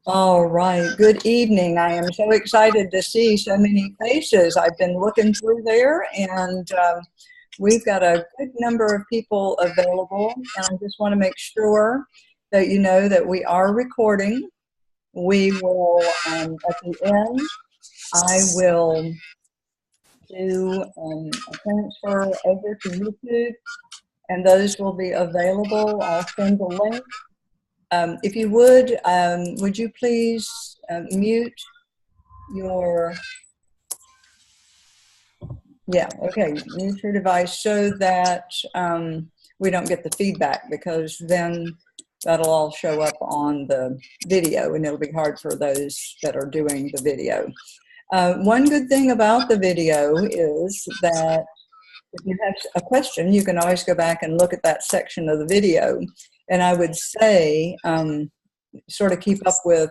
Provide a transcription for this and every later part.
All right. Good evening. I am so excited to see so many faces. I've been looking through there, and we've got a good number of people available. And I just want to make sure that you know that we are recording. We will, at the end, I will do a transfer over to YouTube, and those will be available. I'll send the link. If you would you please mute your, yeah, okay, mute your device so that we don't get the feedback, because then that'll all show up on the video and it'll be hard for those that are doing the video. One good thing about the video is that if you have a question, you can always go back and look at that section of the video. And I would say, sort of keep up with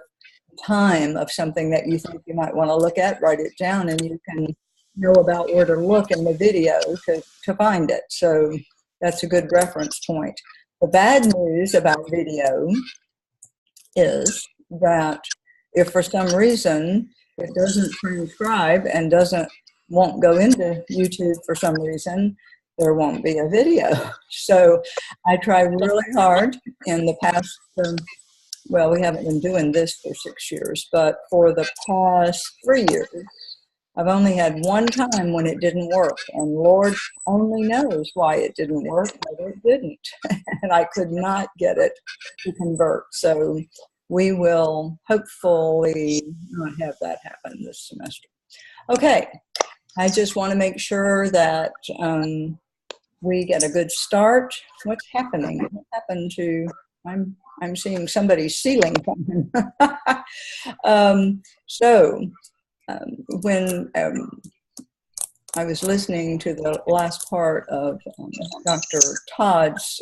time of something that you think you might want to look at, write it down, and you can know about where to look in the video to find it. So that's a good reference point. The bad news about video is that if for some reason it doesn't transcribe and won't go into YouTube for some reason, there won't be a video. So I try really hard in the past, well, we haven't been doing this for 6 years, but for the past 3 years, I've only had one time when it didn't work, and Lord only knows why it didn't work, but it didn't. And I could not get it to convert. So we will hopefully not have that happen this semester. Okay, I just want to make sure that we get a good start. What's happening? What happened to, I'm seeing somebody's ceiling coming. When I was listening to the last part of Dr. Todd's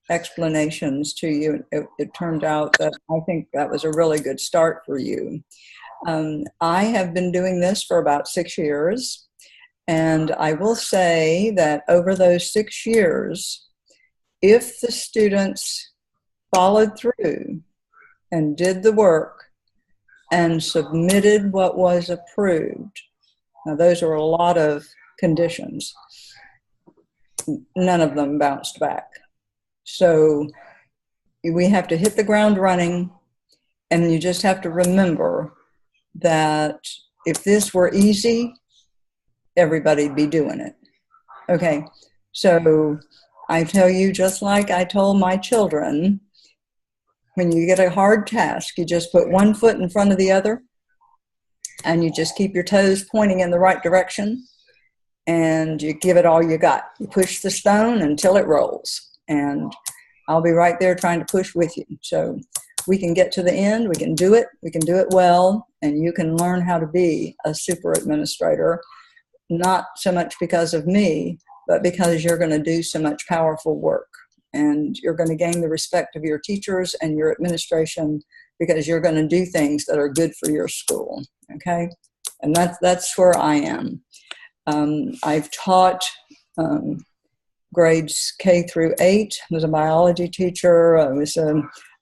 explanations to you, it turned out that I think that was a really good start for you. I have been doing this for about 6 years, and I will say that over those 6 years, if the students followed through and did the work and submitted what was approved, now those are a lot of conditions, none of them bounced back. So we have to hit the ground running, and you just have to remember that if this were easy, everybody'd be doing it. Okay, so I tell you, just like I told my children, when you get a hard task, you just put one foot in front of the other, and you just keep your toes pointing in the right direction, and you give it all you got. You push the stone until it rolls, and I'll be right there trying to push with you. So we can get to the end, we can do it well, and you can learn how to be a super administrator, not so much because of me, but because you're going to do so much powerful work, and you're going to gain the respect of your teachers and your administration because you're going to do things that are good for your school. Okay, and that's where I am. I've taught grades K through 8. I was a biology teacher.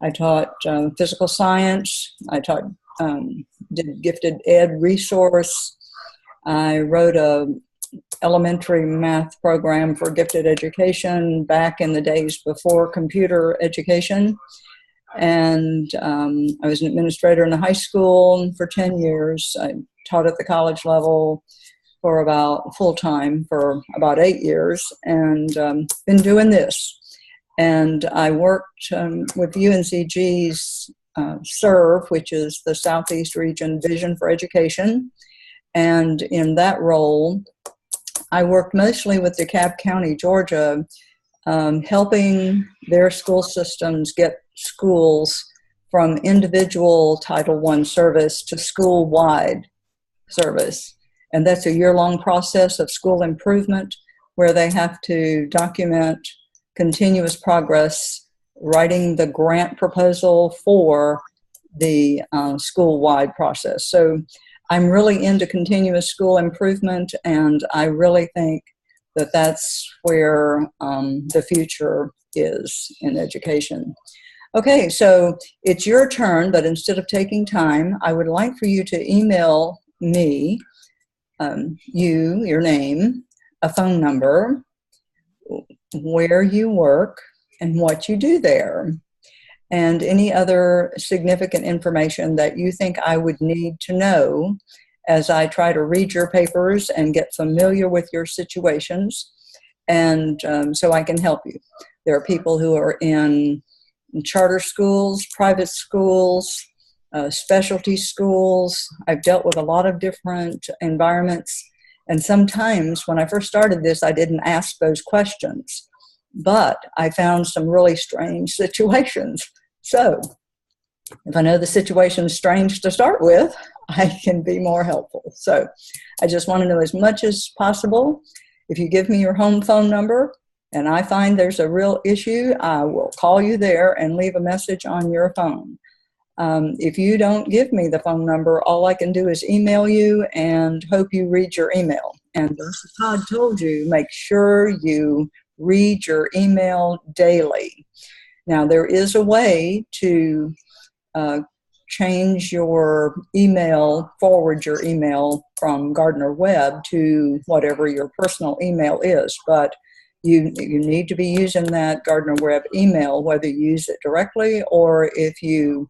I taught physical science. I taught did gifted ed resource. I wrote a elementary math program for gifted education back in the days before computer education. And I was an administrator in the high school for 10 years. I taught at the college level for about full-time for about 8 years, and been doing this. And I worked with UNCG's SERVE, which is the Southeast Region Vision for Education. And in that role, I worked mostly with DeKalb County, Georgia, helping their school systems get schools from individual Title I service to school-wide service. And that's a year-long process of school improvement where they have to document continuous progress, writing the grant proposal for the school-wide process. So I'm really into continuous school improvement, and I really think that that's where the future is in education. Okay, so it's your turn, but instead of taking time, I would like for you to email me, your name, a phone number, where you work, and what you do there, and any other significant information that you think I would need to know as I try to read your papers and get familiar with your situations, and so I can help you. There are people who are in charter schools, private schools, specialty schools. I've dealt with a lot of different environments. And sometimes when I first started this, I didn't ask those questions, but I found some really strange situations. So if I know the situation's strange to start with, I can be more helpful. So I just want to know as much as possible. If you give me your home phone number and I find there's a real issue, I will call you there and leave a message on your phone. If you don't give me the phone number, all I can do is email you and hope you read your email. And as Todd told you, make sure you read your email daily. Now, there is a way to change your email, forward your email from Gardner Web to whatever your personal email is, but you need to be using that Gardner Web email, whether you use it directly or if you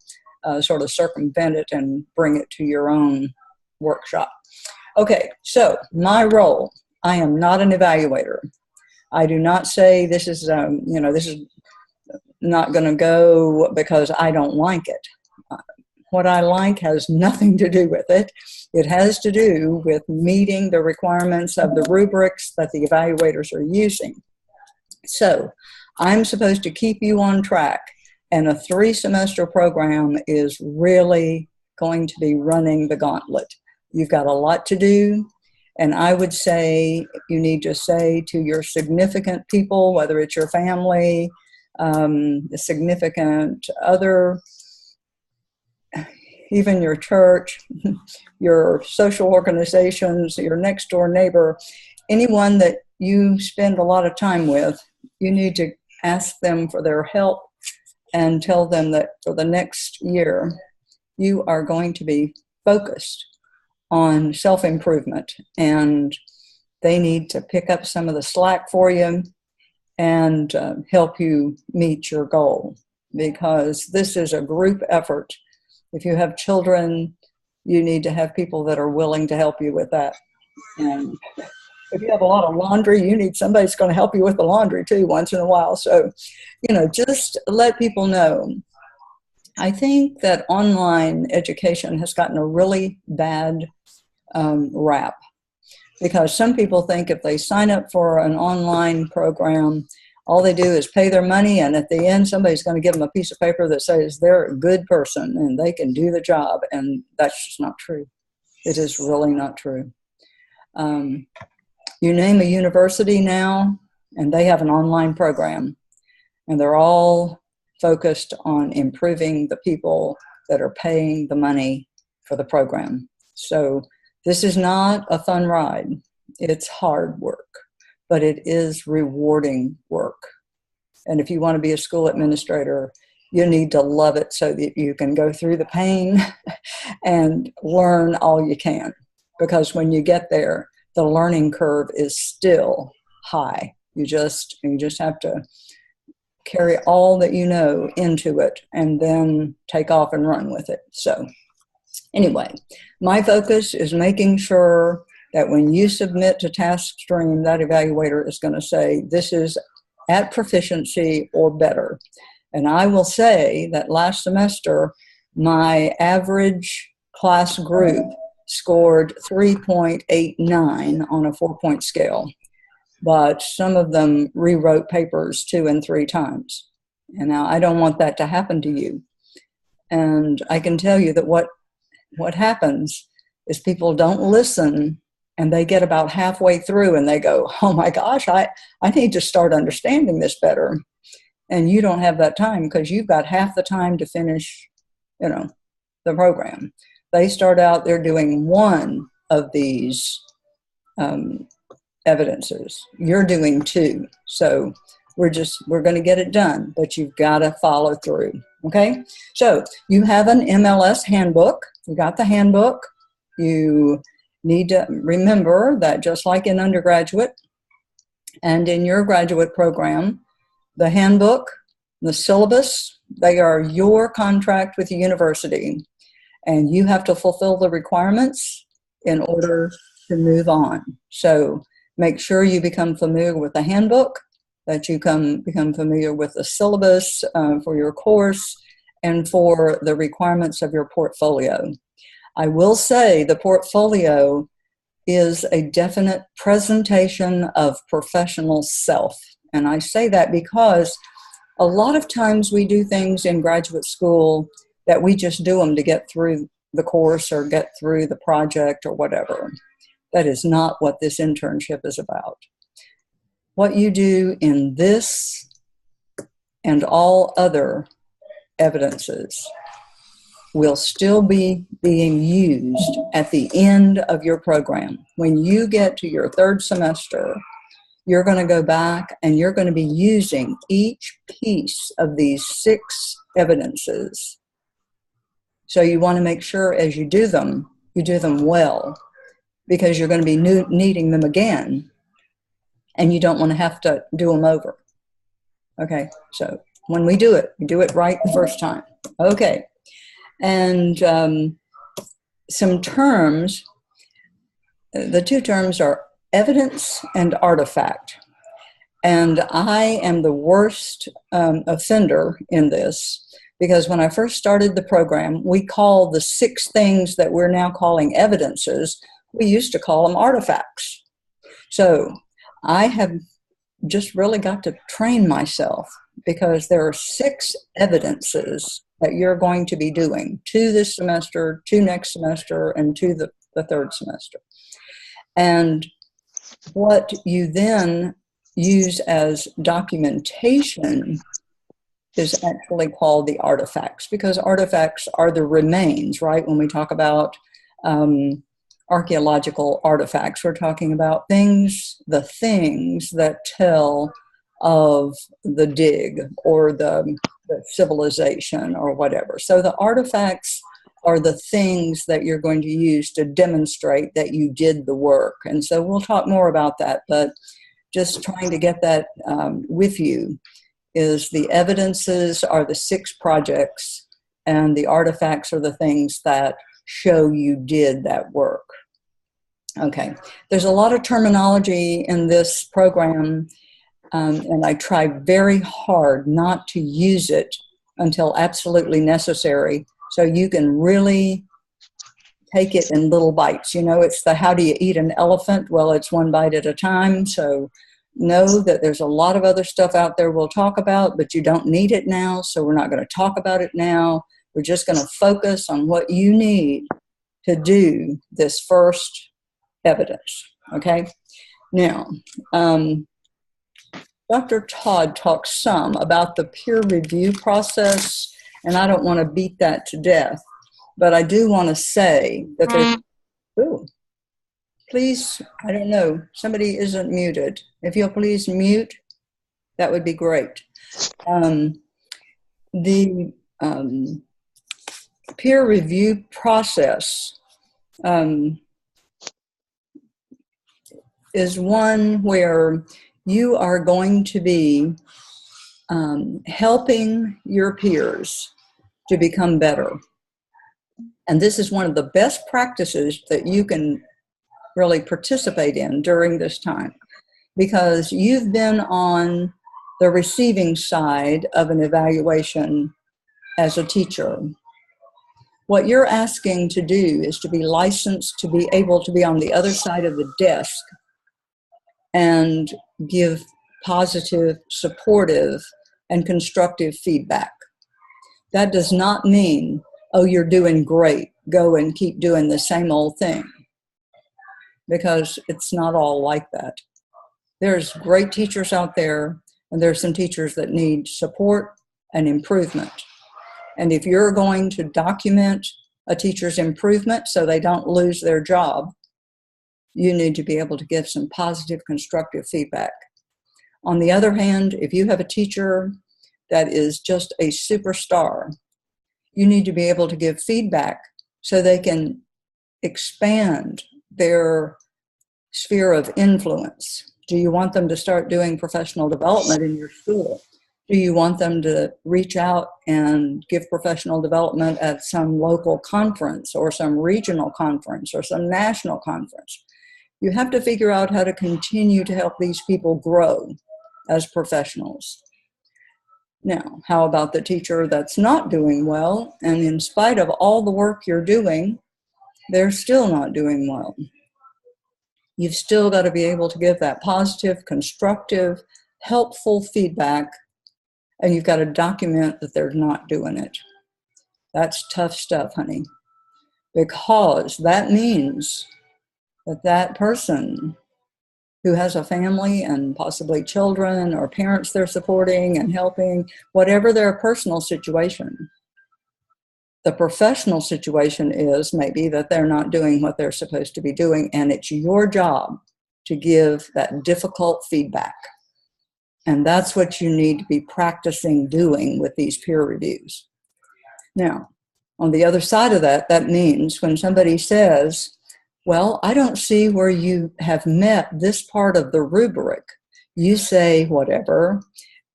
sort of circumvent it and bring it to your own workshop. Okay, so my role, I am not an evaluator. I do not say this is, this is not going to go because I don't like it. What I like has nothing to do with it. It has to do with meeting the requirements of the rubrics that the evaluators are using. So I'm supposed to keep you on track, and a 3-semester program is really going to be running the gauntlet. You've got a lot to do, and I would say you need to say to your significant people, whether it's your family, a significant other, even your church, your social organizations, your next door neighbor, anyone that you spend a lot of time with, you need to ask them for their help and tell them that for the next year, you are going to be focused on self-improvement, and they need to pick up some of the slack for you and help you meet your goal, because this is a group effort. If you have children, you need to have people that are willing to help you with that. And if you have a lot of laundry, you need somebody that's going to help you with the laundry too once in a while. So, just let people know. I think that online education has gotten a really bad rap, because some people think if they sign up for an online program, all they do is pay their money, and at the end, somebody's going to give them a piece of paper that says they're a good person and they can do the job. And that's just not true. It is really not true. You name a university now, and they have an online program, and they're all focused on improving the people that are paying the money for the program. So this is not a fun ride. It's hard work, but it is rewarding work. And if you want to be a school administrator, you need to love it so that you can go through the pain and learn all you can. Because when you get there, the learning curve is still high. You just have to carry all that you know into it and then take off and run with it. So anyway, my focus is making sure that when you submit to TaskStream, that evaluator is going to say, this is at proficiency or better. And I will say that last semester, my average class group scored 3.89 on a 4-point scale, but some of them rewrote papers 2 and 3 times. And now I don't want that to happen to you. And I can tell you that what happens is people don't listen, and they get about halfway through and they go, oh my gosh, I need to start understanding this better. And you don't have that time because you've got half the time to finish, the program. They start out, they're doing one of these evidences. You're doing 2. So we're going to get it done, but you've got to follow through. Okay, so you have an MLS handbook. You got the handbook. You need to remember that just like in undergraduate and in your graduate program, the handbook, the syllabus, they are your contract with the university, and you have to fulfill the requirements in order to move on. So make sure you become familiar with the handbook, that you become familiar with the syllabus for your course and for the requirements of your portfolio. I will say the portfolio is a definite presentation of professional self. And I say that because a lot of times we do things in graduate school that we just do them to get through the course or get through the project or whatever. That is not what this internship is about. What you do in this and all other evidences will still be being used at the end of your program. When you get to your third semester, you're going to go back and you're going to be using each piece of these 6 evidences. So you want to make sure as you do them well, because you're going to be needing them again, and you don't want to have to do them over. Okay, so when we do it right the first time. Okay, and some terms, the 2 terms are evidence and artifact. And I am the worst offender in this, because when I first started the program, we called the 6 things that we're now calling evidences, we used to call them artifacts. So I have just really got to train myself, because there are 6 evidences that you're going to be doing, 2 this semester, 2 next semester, and 2 the third semester. And what you then use as documentation is actually called the artifacts, because artifacts are the remains, right? When we talk about archaeological artifacts, we're talking about the things that tell of the dig or the civilization or whatever. So the artifacts are the things that you're going to use to demonstrate that you did the work. And so we'll talk more about that, but just trying to get that with you is the evidences are the 6 projects, and the artifacts are the things that show you did that work. Okay, there's a lot of terminology in this program, and I try very hard not to use it until absolutely necessary, so you can really take it in little bites. You know, it's the how do you eat an elephant? Well, it's 1 bite at a time. So know that there's a lot of other stuff out there we'll talk about, but you don't need it now, so we're not going to talk about it now. We're just going to focus on what you need to do this first evidence, okay? Now, Dr. Todd talks some about the peer review process, and I don't want to beat that to death, but I do want to say that there's, ooh, please, I don't know, somebody isn't muted. If you'll please mute, that would be great. The peer review process is one where you are going to be helping your peers to become better. And this is one of the best practices that you can really participate in during this time, because you've been on the receiving side of an evaluation as a teacher. What you're asking to do is to be licensed to be able to be on the other side of the desk and give positive, supportive, and constructive feedback. That does not mean, oh, you're doing great, go and keep doing the same old thing, because it's not all like that. There's great teachers out there, and there's some teachers that need support and improvement. And if you're going to document a teacher's improvement so they don't lose their job, you need to be able to give some positive, constructive feedback. On the other hand, if you have a teacher that is just a superstar. You need to be able to give feedback so they can expand their sphere of influence. Do you want them to start doing professional development in your school? Do you want them to reach out and give professional development at some local conference or some regional conference or some national conference? You have to figure out how to continue to help these people grow as professionals. Now, how about the teacher that's not doing well, and in spite of all the work you're doing, they're still not doing well? You've still got to be able to give that positive, constructive, helpful feedback, and you've got to document that they're not doing it. That's tough stuff, honey, because that means that that person who has a family and possibly children or parents they're supporting and helping, whatever their personal situation, the professional situation is maybe that they're not doing what they're supposed to be doing, and it's your job to give that difficult feedback. And that's what you need to be practicing doing with these peer reviews. Now, on the other side of that, that means when somebody says, well, I don't see where you have met this part of the rubric. You say whatever,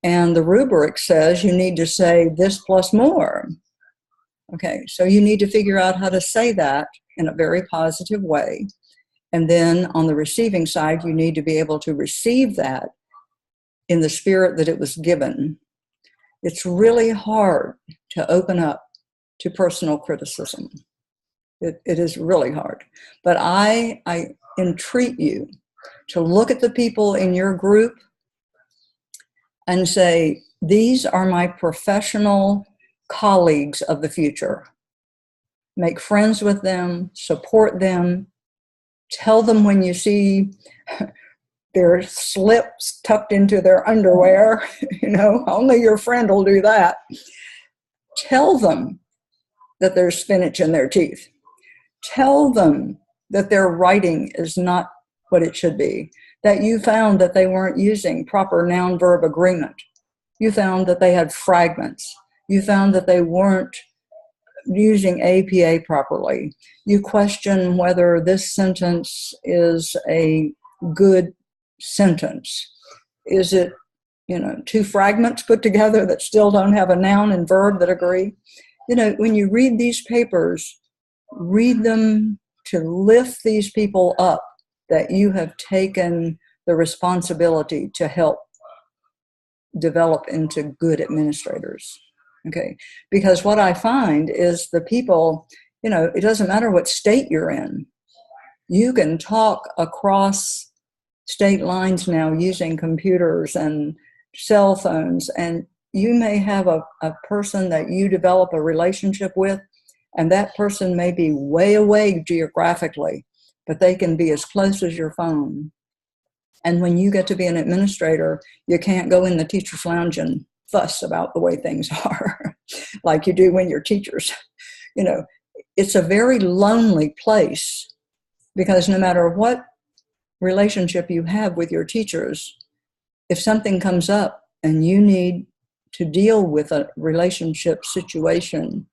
and the rubric says you need to say this plus more. Okay, so you need to figure out how to say that in a very positive way. And then on the receiving side, you need to be able to receive that in the spirit that it was given. It's really hard to open up to personal criticism. It is really hard. But I entreat you to look at the people in your group and say, these are my professional colleagues of the future. Make friends with them, support them, tell them when you see their slips tucked into their underwear, only your friend will do that. Tell them that there's spinach in their teeth. Tell them that their writing is not what it should be, that you found that they weren't using proper noun-verb agreement. You found that they had fragments. You found that they weren't using APA properly. You question whether this sentence is a good sentence. Is it, two fragments put together that still don't have a noun and verb that agree? When you read these papers, read them to lift these people up that you have taken the responsibility to help develop into good administrators. Okay, because what I find is the people, it doesn't matter what state you're in. You can talk across state lines now using computers and cell phones, and you may have a person that you develop a relationship with, and that person may be way away geographically, but they can be as close as your phone. And when you get to be an administrator, you can't go in the teacher's lounge and fuss about the way things are like you do when you're teachers. It's a very lonely place, because no matter what relationship you have with your teachers, if something comes up and you need to deal with a relationship situation,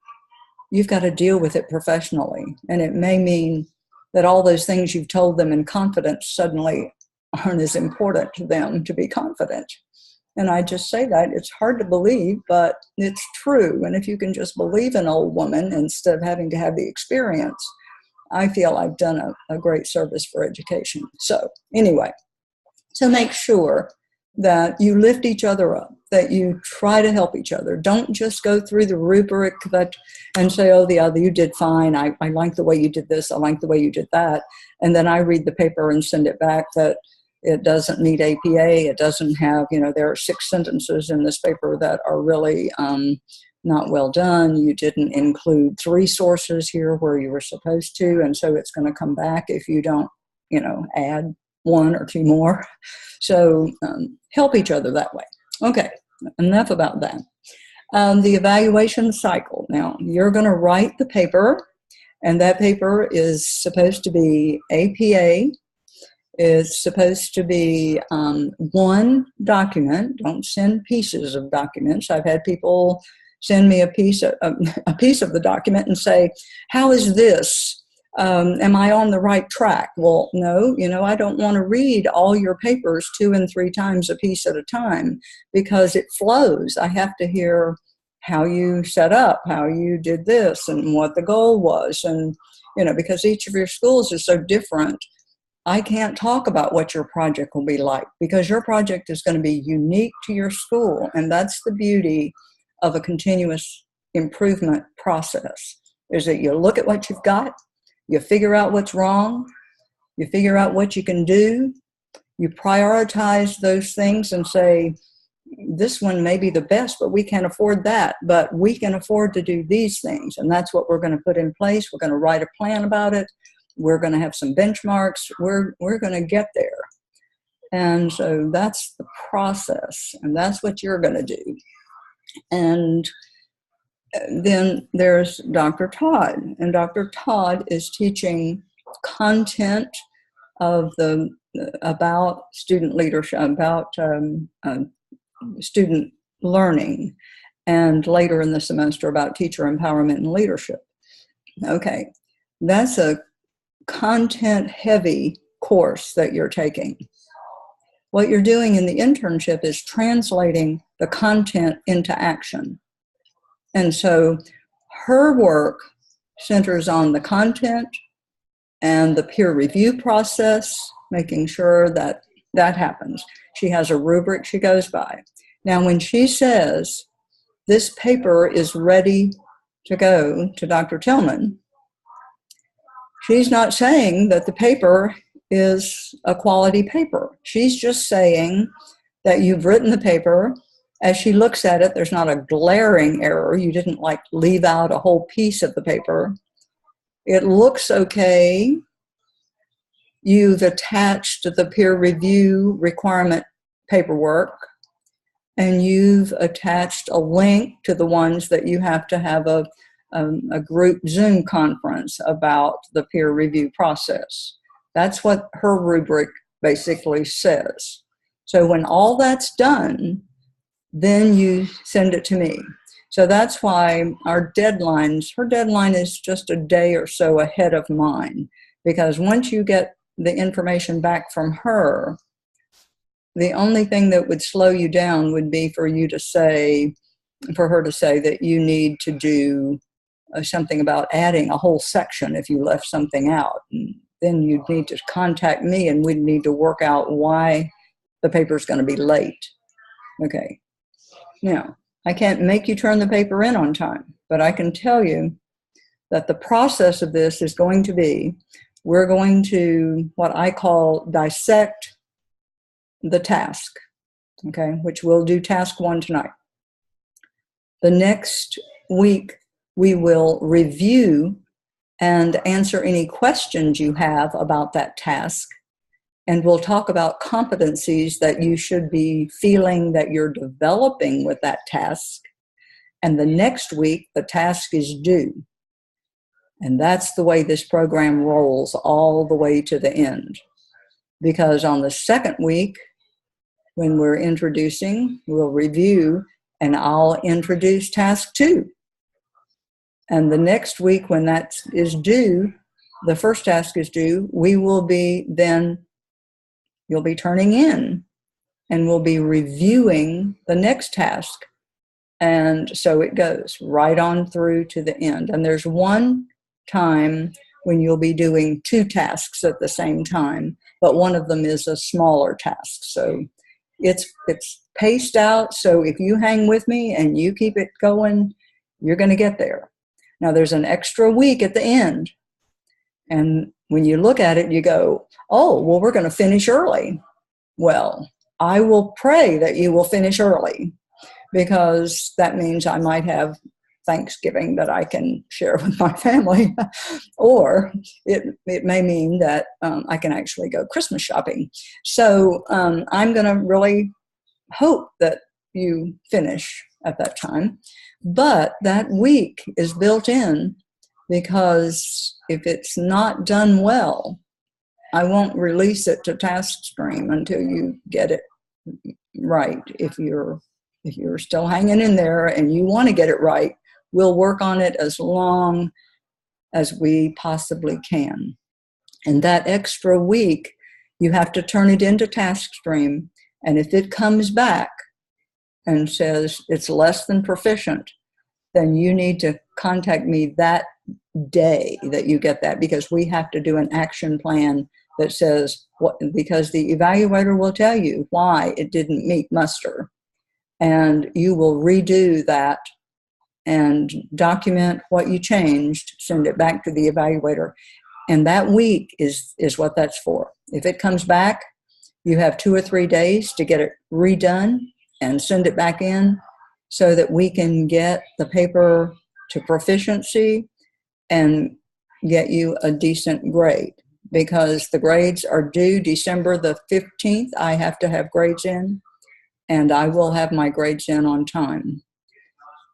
you've got to deal with it professionally. And it may mean that all those things you've told them in confidence suddenly aren't as important to them to be confident. And I just say that, it's hard to believe, but it's true. And if you can just believe an old woman instead of having to have the experience, I feel I've done a great service for education. So anyway, so make sure that you lift each other up, that you try to help each other. Don't just go through the rubric and say, oh, the other, you did fine. I like the way you did this. I like the way you did that. And then I read the paper and send it back that it doesn't meet APA. It doesn't have, there are 6 sentences in this paper that are really not well done. You didn't include 3 sources here where you were supposed to. And so it's going to come back if you don't, add 1 or 2 more. So help each other that way. Okay, enough about that. The evaluation cycle. Now, you're going to write the paper, and that paper is supposed to be APA, It's supposed to be one document. Don't send pieces of documents. I've had people send me a piece of the document and say, how is this? Am I on the right track? Well, no, I don't want to read all your papers 2 and 3 times a piece at a time because it flows. I have to hear how you set up, how you did this, and what the goal was. And, because each of your schools is so different, I can't talk about what your project will be like because your project is going to be unique to your school. And that's the beauty of a continuous improvement process, is that you look at what you've got, you figure out what's wrong, you figure out what you can do, you prioritize those things and say, this one may be the best, but we can't afford that, but we can afford to do these things. And that's what we're going to put in place. We're going to write a plan about it. We're going to have some benchmarks. We're going to get there. And so that's the process, and that's what you're going to do. And then there's Dr. Todd, and Dr. Todd is teaching content about student leadership, about student learning, and later in the semester about teacher empowerment and leadership. Okay, that's a content-heavy course that you're taking. What you're doing in the internship is translating the content into action. And so her work centers on the content and the peer review process, making sure that that happens. She has a rubric she goes by. Now, when she says this paper is ready to go to Dr. Tillman, she's not saying that the paper is a quality paper. She's just saying that you've written the paper. As she looks at it, there's not a glaring error. You didn't leave out a whole piece of the paper. It looks okay. You've attached the peer review requirement paperwork, and you've attached a link to the ones that you have to have a group Zoom conference about the peer review process. That's what her rubric basically says. So when all that's done, then you send it to me. So that's why her deadline is just a day or so ahead of mine, because once you get the information back from her, the only thing that would slow you down would be for her to say that you need to do something about adding a whole section if you left something out. And then you'd need to contact me and we'd need to work out why the paper's going to be late. Okay. Now, I can't make you turn the paper in on time, but I can tell you that the process of this is going to be, we're going to what I call dissect the task, okay, which we'll do task 1 tonight. The next week, we will review and answer any questions you have about that task. And we'll talk about competencies that you should be feeling that you're developing with that task. And the next week, the task is due. And that's the way this program rolls all the way to the end. Because on the second week, when we're introducing, we'll review, and I'll introduce task 2. And the next week, when that is due, the first task is due, you'll be turning in, and we'll be reviewing the next task. And so it goes right on through to the end. And there's one time when you'll be doing 2 tasks at the same time, but one of them is a smaller task. So it's paced out. So if you hang with me and you keep it going, you're going to get there. Now there's an extra week at the end. And when you look at it, you go, oh, well, we're going to finish early. Well, I will pray that you will finish early, because that means I might have Thanksgiving that I can share with my family, or it may mean that I can actually go Christmas shopping. So I'm going to really hope that you finish at that time. But that week is built in, because if it's not done well, I won't release it to task stream until you get it right. If you're still hanging in there and you want to get it right, we'll work on it as long as we possibly can. And that extra week, you have to turn it into task stream. And if it comes back and says it's less than proficient, then you need to contact me that day that you get that, because we have to do an action plan that says what, because the evaluator will tell you why it didn't meet muster, and you will redo that and document what you changed, send it back to the evaluator. And that week is what that's for. If it comes back, you have 2 or 3 days to get it redone and send it back in so that we can get the paper to proficiency and get you a decent grade, because the grades are due December the 15th. I have to have grades in, and I will have my grades in on time.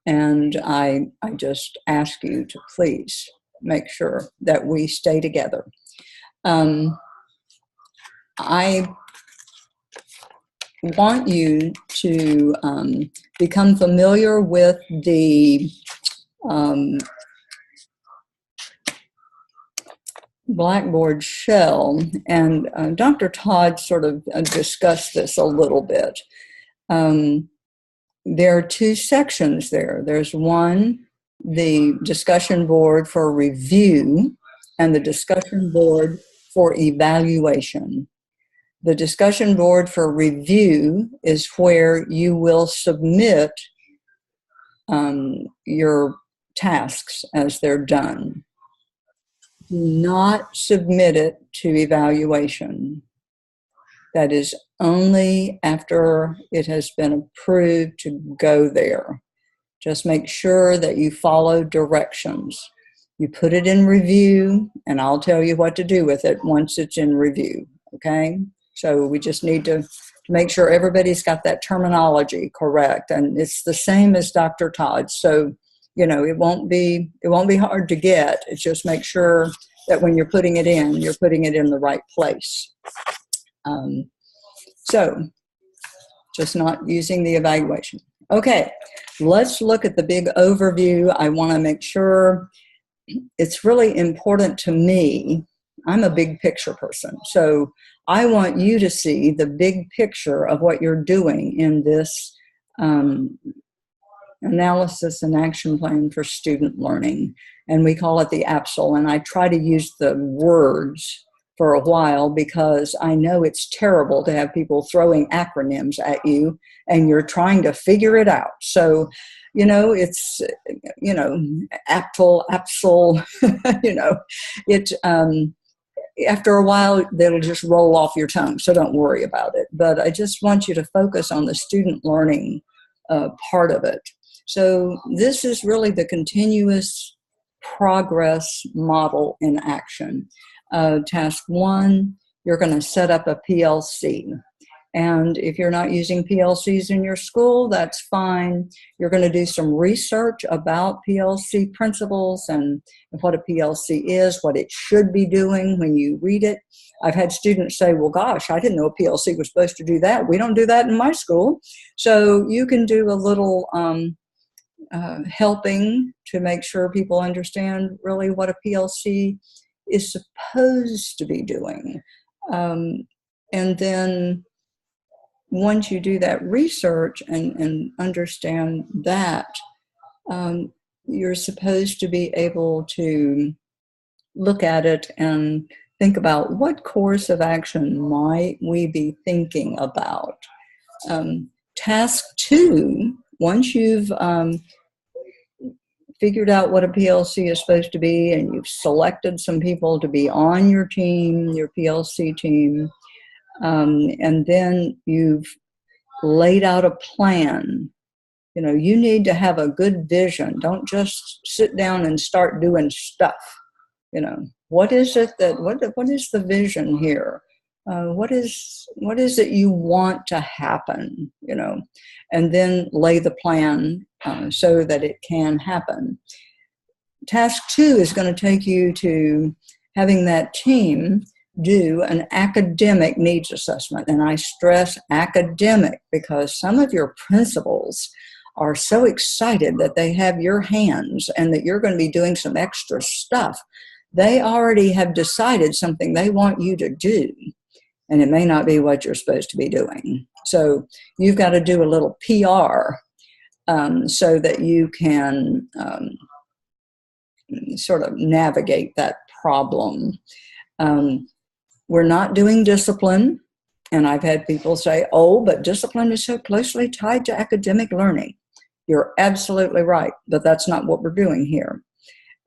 And I just ask you to please make sure that we stay together. I want you to become familiar with the Blackboard shell, and Dr. Todd sort of discussed this a little bit. There are 2 sections there. There's one, the discussion board for review, and the discussion board for evaluation. The discussion board for review is where you will submit your tasks as they're done. Do not submit it to evaluation. That is only after it has been approved to go there. Just make sure that you follow directions. You put it in review, and I'll tell you what to do with it once it's in review, okay? So we just need to make sure everybody's got that terminology correct, and it's the same as Dr. Todd. So, you know, it won't be hard to get. It's just make sure that when you're putting it in the right place. So just not using the evaluation. Okay, let's look at the big overview. I want to make sure it's really important to me. I'm a big picture person, so I want you to see the big picture of what you're doing in this analysis and action plan for student learning. And we call it the AAPSL. And I try to use the words for a while because I know it's terrible to have people throwing acronyms at you and you're trying to figure it out. So, you know, it's, you know, AAPSL, you know, it, after a while, they'll just roll off your tongue. So don't worry about it. But I just want you to focus on the student learning part of it. So this is really the continuous progress model in action. Task 1, you're going to set up a PLC. And if you're not using PLCs in your school, that's fine. You're going to do some research about PLC principles and what a PLC is, what it should be doing when you read it. I've had students say, well, gosh, I didn't know a PLC was supposed to do that. We don't do that in my school. So you can do a little helping to make sure people understand really what a PLC is supposed to be doing. And then once you do that research and understand that, you're supposed to be able to look at it and think about what course of action might we be thinking about. Task 2, once you've figured out what a PLC is supposed to be and you've selected some people to be on your team, your PLC team, and then you've laid out a plan. You know, you need to have a good vision. Don't just sit down and start doing stuff. You know, what is it that, what is the vision here? What is it you want to happen, you know, and then lay the plan so that it can happen. Task 2 is going to take you to having that team do an academic needs assessment. And I stress academic because some of your principals are so excited that they have your hands and that you're going to be doing some extra stuff. They already have decided something they want you to do, and it may not be what you're supposed to be doing. So you've got to do a little PR so that you can sort of navigate that problem. We're not doing discipline, and I've had people say, oh, but discipline is so closely tied to academic learning. You're absolutely right, but that's not what we're doing here.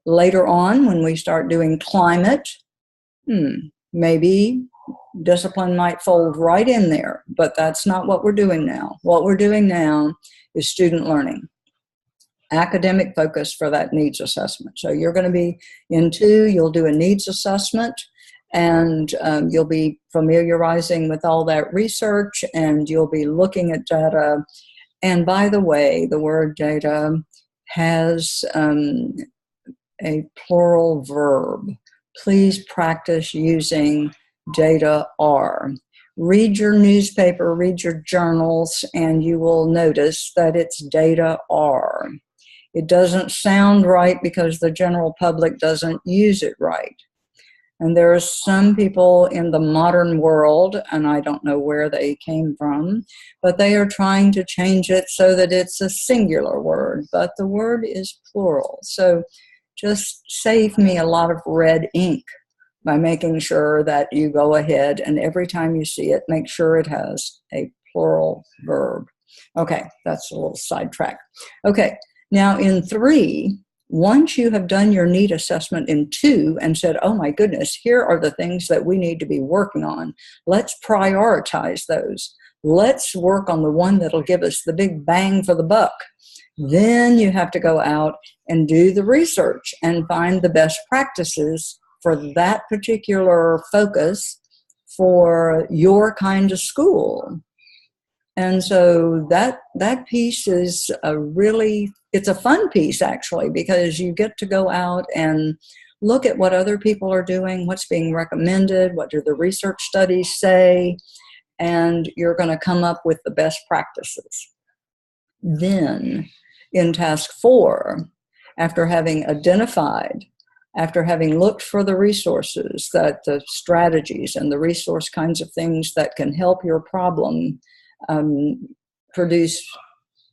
Later on, when we start doing climate, maybe discipline might fold right in there, but that's not what we're doing now. What we're doing now is student learning. Academic focus for that needs assessment. So you're going to be in 2, you'll do a needs assessment, and you'll be familiarizing with all that research, and you'll be looking at data. And by the way, the word data has a plural verb. Please practice using data are. Read your newspaper, read your journals, and you will notice that it's data are. It doesn't sound right because the general public doesn't use it right. And there are some people in the modern world, and I don't know where they came from, but they are trying to change it so that it's a singular word, but the word is plural. So just save me a lot of red ink by making sure that you go ahead and every time you see it, make sure it has a plural verb. Okay, that's a little sidetrack. Okay, now in 3, once you have done your need assessment in 2 and said, oh my goodness, here are the things that we need to be working on, let's prioritize those. Let's work on the one that'll give us the big bang for the buck. Then you have to go out and do the research and find the best practices for that particular focus for your kind of school. And so that piece is it's a fun piece actually, because you get to go out and look at what other people are doing, what's being recommended, what do the research studies say, and you're going to come up with the best practices. Then in task 4, after having identified, after having looked for the resources, that the strategies and the resource kinds of things that can help your problem produce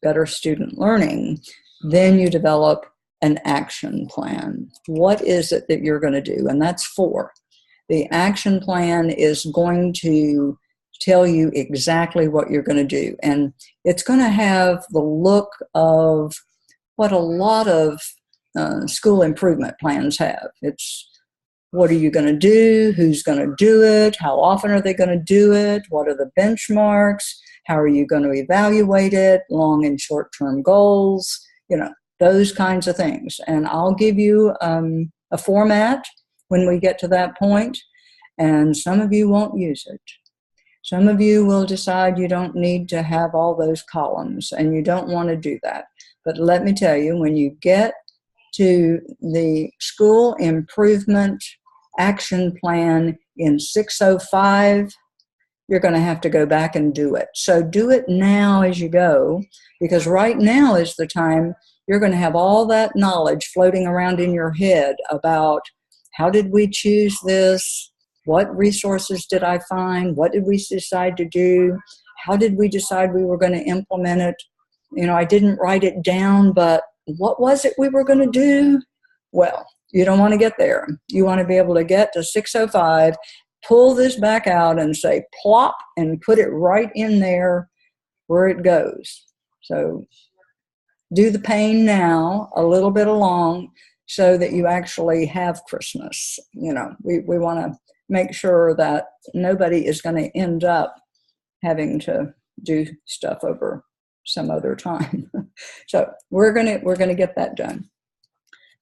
better student learning, then you develop an action plan. What is it that you're going to do? And that's 4. The action plan is going to tell you exactly what you're going to do. And it's going to have the look of what a lot of school improvement plans have. It's what are you going to do? Who's going to do it? How often are they going to do it? What are the benchmarks? How are you going to evaluate it? Long and short-term goals, those kinds of things. And I'll give you a format when we get to that point, and some of you won't use it. Some of you will decide you don't need to have all those columns, and you don't want to do that. But let me tell you, when you get to the school improvement action plan in 605, you're going to have to go back and do it. So do it now as you go, because right now is the time you're going to have all that knowledge floating around in your head about how did we choose this? What resources did I find? What did we decide to do? How did we decide we were going to implement it? I didn't write it down, but what was it we were going to do? Well, you don't want to get there. You want to be able to get to 605, pull this back out and say plop and put it right in there where it goes. So do the pain now, a little bit along, so that you actually have Christmas. We want to make sure that nobody is going to end up having to do stuff over some other time. So we're going to get that done.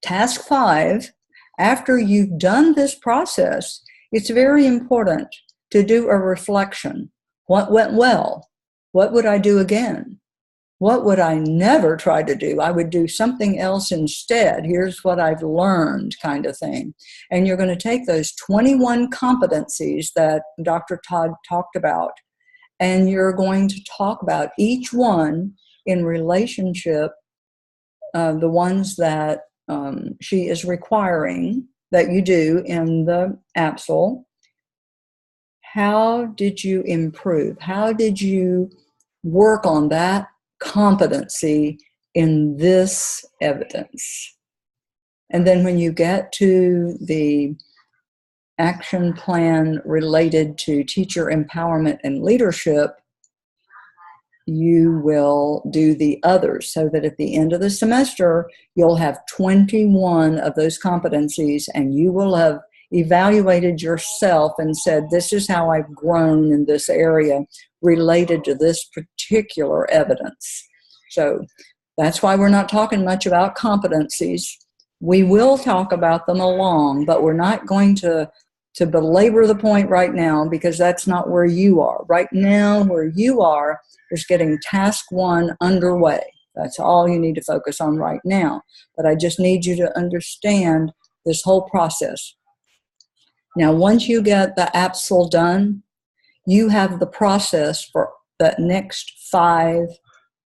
Task 5, after you've done this process, it's very important to do a reflection. What went well? What would I do again? What would I never try to do? I would do something else instead. Here's what I've learned, kind of thing. And you're going to take those 21 competencies that Dr. Todd talked about, and you're going to talk about each one in relationship, the ones that she is requiring that you do in the AAPSL. How did you improve? How did you work on that competency in this evidence? And then when you get to the action plan related to teacher empowerment and leadership, you will do the others, so that at the end of the semester, you'll have 21 of those competencies, and you will have evaluated yourself and said, this is how I've grown in this area related to this particular evidence. So that's why we're not talking much about competencies. We will talk about them along, but we're not going to belabor the point right now, because that's not where you are. Right now, where you are is getting task 1 underway. That's all you need to focus on right now. But I just need you to understand this whole process. Now, once you get the AAPSL done, you have the process for the next 5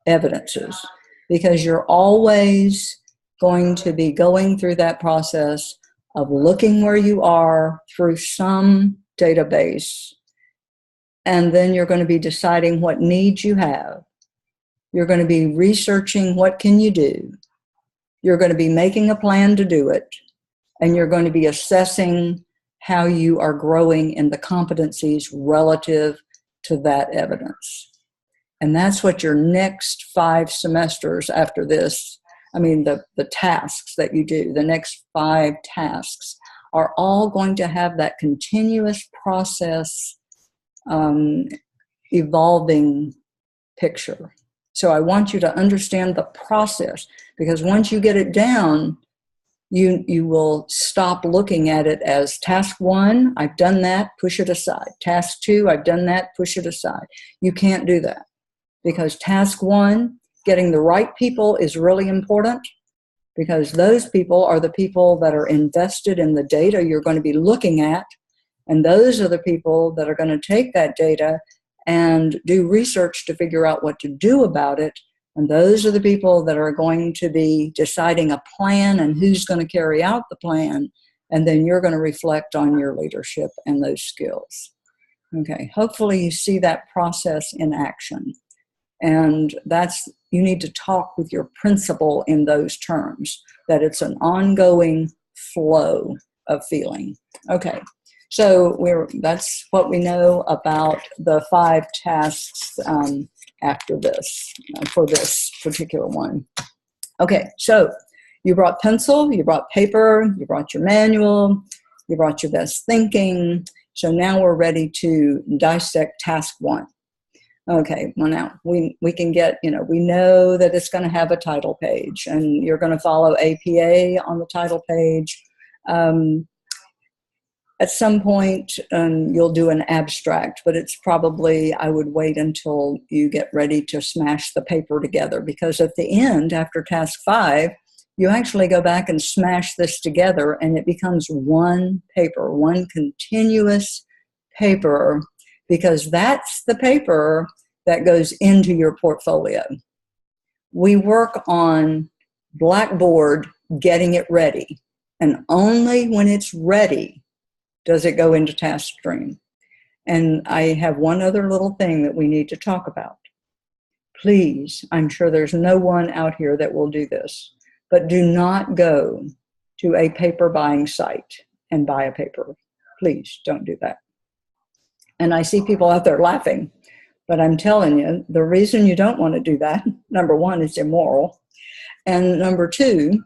evidences, because you're always going to be going through that process of looking where you are through some database, and then you're going to be deciding what needs you have. You're going to be researching what can you do. You're going to be making a plan to do it, and you're going to be assessing how you are growing in the competencies relative to that evidence. And that's what your next 5 semesters after this, I mean, the tasks that you do, the next 5 tasks are all going to have that continuous process, evolving picture. So I want you to understand the process, because once you get it down, you will stop looking at it as task 1, I've done that, push it aside. Task 2, I've done that, push it aside. You can't do that, because task 1, getting the right people is really important, because those people are the people that are invested in the data you're going to be looking at. And those are the people that are going to take that data and do research to figure out what to do about it. And those are the people that are going to be deciding a plan and who's going to carry out the plan. And then you're going to reflect on your leadership and those skills. Okay, hopefully you see that process in action. And you need to talk with your principal in those terms, that it's an ongoing flow of feeling. Okay, so that's what we know about the 5 tasks after this, for this particular one. Okay, so you brought pencil, you brought paper, you brought your manual, you brought your best thinking. So now we're ready to dissect task 1. Okay, well now we can get, we know that it's going to have a title page, and you're going to follow APA on the title page. At some point, you'll do an abstract, but it's probably, I would wait until you get ready to smash the paper together, because at the end, after task 5, you actually go back and smash this together, and it becomes one paper, one continuous paper, because that's the paper that goes into your portfolio. We work on Blackboard getting it ready, and only when it's ready does it go into task stream. And I have one other little thing that we need to talk about. Please, I'm sure there's no one out here that will do this, but do not go to a paper buying site and buy a paper. Please don't do that. And I see people out there laughing, but I'm telling you, the reason you don't want to do that, number 1, it's immoral. And number 2,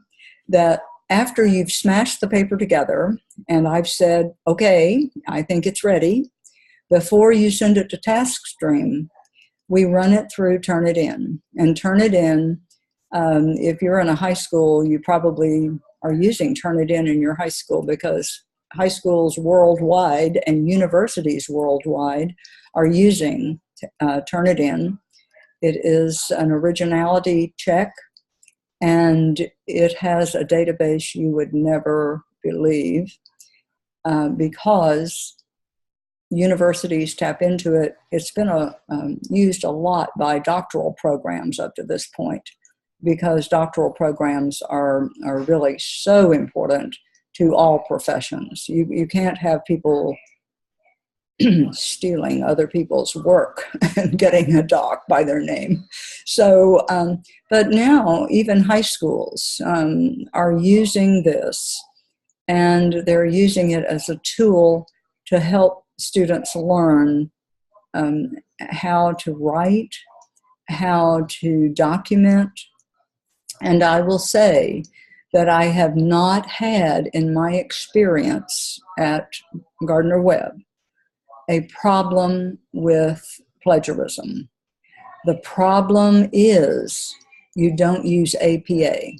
that after you've smashed the paper together, and I've said, okay, I think it's ready, before you send it to task stream, we run it through Turnitin. And Turnitin, if you're in a high school, you probably are using Turnitin in your high school, because high schools worldwide and universities worldwide are using Turnitin. It is an originality check, and it has a database you would never believe, because universities tap into it. It's been used a lot by doctoral programs up to this point, because doctoral programs are really so important to all professions. You can't have people stealing other people's work and getting a doc by their name. So, but now even high schools are using this, and they're using it as a tool to help students learn how to write, how to document. And I will say that I have not had, in my experience at Gardner-Webb, a problem with plagiarism. The problem is you don't use APA.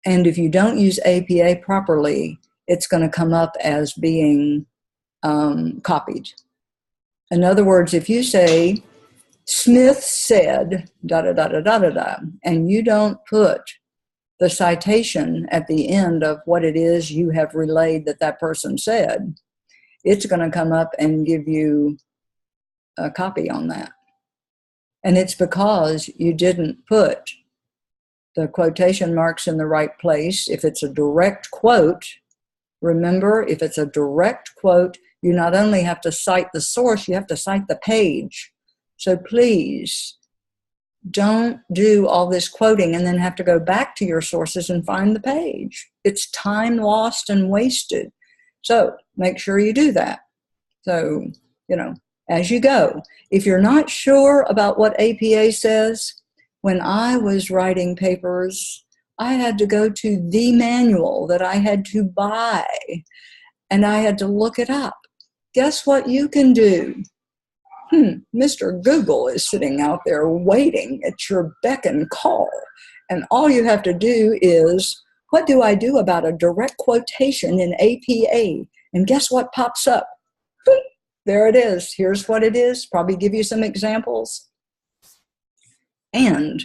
And if you don't use APA properly, it's going to come up as being copied. In other words, if you say, Smith said, da da da da da da da, and you don't put the citation at the end of what it is you have relayed that person said, it's going to come up and give you a copy on that. And it's because you didn't put the quotation marks in the right place. If it's a direct quote, remember, if it's a direct quote, you not only have to cite the source, you have to cite the page. So please don't do all this quoting and then have to go back to your sources and find the page. It's time lost and wasted. So make sure you do that. So, as you go, if you're not sure about what APA says, when I was writing papers, I had to go to the manual that I had to buy, and I had to look it up. Guess what you can do? Mr. Google is sitting out there waiting at your beck and call. And all you have to do is, what do I do about a direct quotation in APA? And guess what pops up? There it is. Here's what it is. Probably give you some examples. And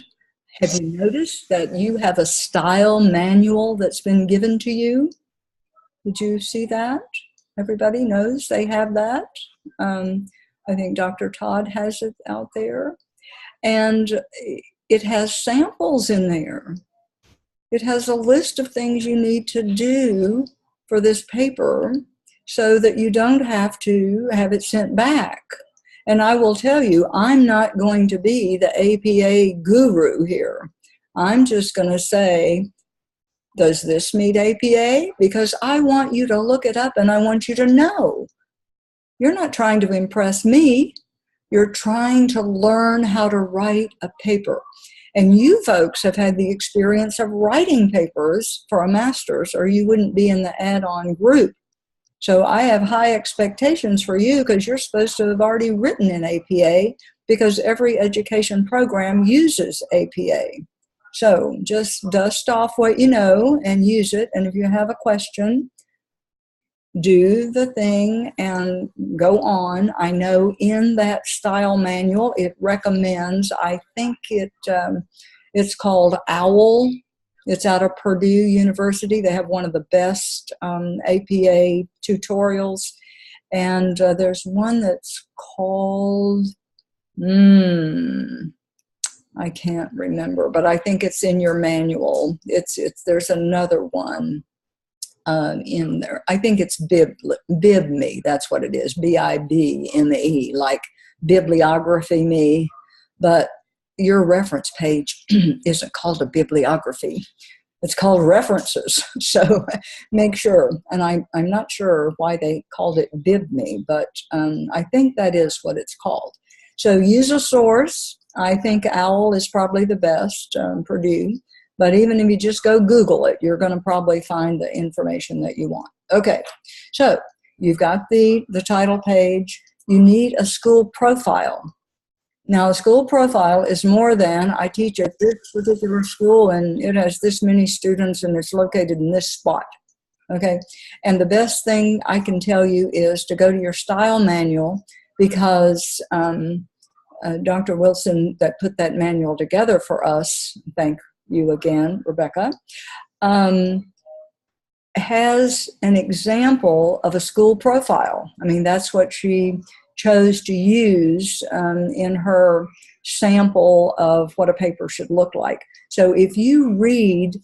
have you noticed that you have a style manual that's been given to you? Did you see that? Everybody knows they have that. I think Dr. Todd has it out there. And it has samples in there. It has a list of things you need to do for this paper so that you don't have to have it sent back. And I will tell you, I'm not going to be the APA guru here. I'm just going to say, does this meet APA? Because I want you to look it up and I want you to know. You're not trying to impress me. You're trying to learn how to write a paper. And you folks have had the experience of writing papers for a master's, or you wouldn't be in the add-on group. So I have high expectations for you because you're supposed to have already written in APA, because every education program uses APA. So just dust off what you know and use it. And if you have a question, do the thing and go on. I know in that style manual, it recommends, I think it's called OWL. It's out of Purdue University. They have one of the best APA tutorials. And there's one that's called, I can't remember, but I think it's in your manual. There's another one in there. I think it's BibMe. That's what it is. BIBME, like bibliography me. But your reference page isn't called a bibliography. It's called references. So make sure. And I'm not sure why they called it BibMe, but I think that is what it's called. So use a source. I think OWL is probably the best, Purdue. But even if you just go Google it, you're going to probably find the information that you want. Okay, so you've got the title page. You need a school profile. Now, a school profile is more than, I teach at this particular school and it has this many students and it's located in this spot. Okay, and the best thing I can tell you is to go to your style manual, because Dr. Wilson that put that manual together for us, thank you again, Rebecca, has an example of a school profile. I mean, that's what she chose to use in her sample of what a paper should look like. So if you read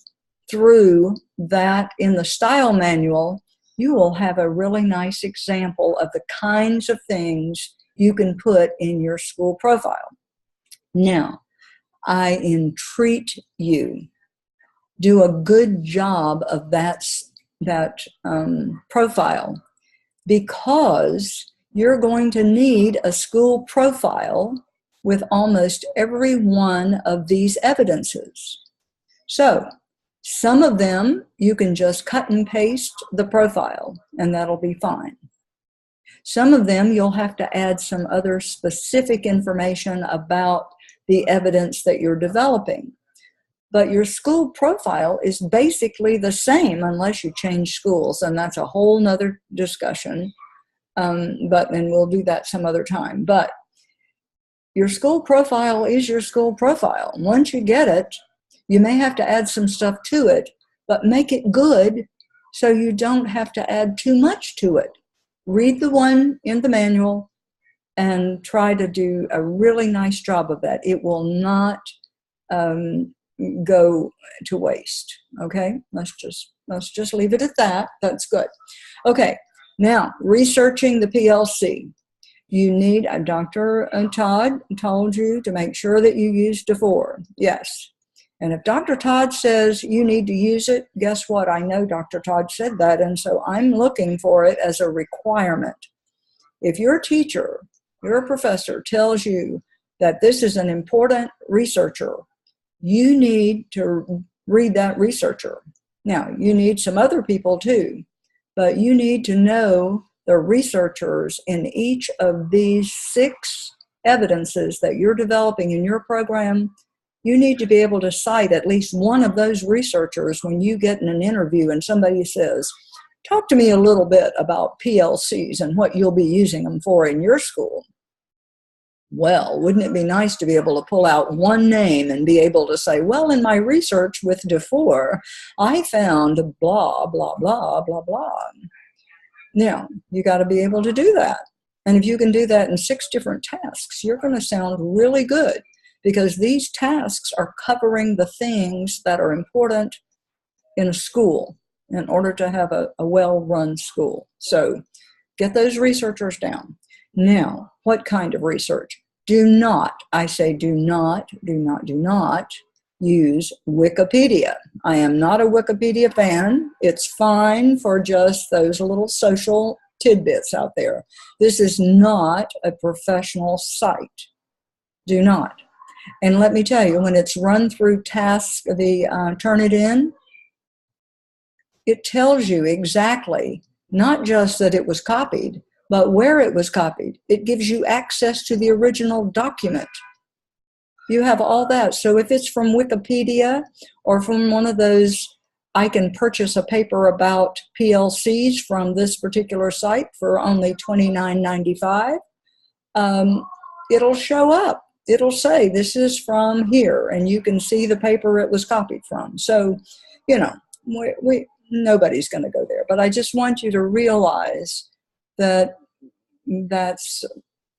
through that in the style manual, you will have a really nice example of the kinds of things you can put in your school profile. Now, I entreat you, do a good job of that profile, because you're going to need a school profile with almost every one of these evidences. So some of them you can just cut and paste the profile and that'll be fine. Some of them you'll have to add some other specific information about the evidence that you're developing. But your school profile is basically the same unless you change schools, and that's a whole nother discussion. And we'll do that some other time. But your school profile is your school profile. Once you get it, you may have to add some stuff to it, but make it good so you don't have to add too much to it. Read the one in the manual and try to do a really nice job of that. It will not go to waste. Okay, let's just leave it at that. That's good. Okay, now researching the PLC. You need, Dr. Todd told you to make sure that you use DeFore. Yes. And if Dr. Todd says you need to use it, guess what? I know Dr. Todd said that, and so I'm looking for it as a requirement. If your teacher, your professor tells you that this is an important researcher, you need to read that researcher. Now, you need some other people too, but you need to know the researchers in each of these 6 evidences that you're developing in your program. You need to be able to cite at least one of those researchers when you get in an interview and somebody says, talk to me a little bit about PLCs and what you'll be using them for in your school. Well, wouldn't it be nice to be able to pull out one name and be able to say, well, in my research with DeFore, I found blah, blah, blah, blah, blah. Now, you got to be able to do that. And if you can do that in 6 different tasks, you're going to sound really good, because these tasks are covering the things that are important in a school in order to have a well-run school. So get those researchers down. Now, what kind of research? Do not, I say do not use Wikipedia. I am not a Wikipedia fan. It's fine for just those little social tidbits out there. This is not a professional site. Do not. And let me tell you, when it's run through task, the Turnitin, it tells you exactly, not just that it was copied, but where it was copied. It gives you access to the original document. You have all that. So if it's from Wikipedia or from one of those, I can purchase a paper about PLCs from this particular site for only $29.95, it'll show up. It'll say this is from here, and you can see the paper it was copied from. So, you know, nobody's going to go there. But I just want you to realize that that's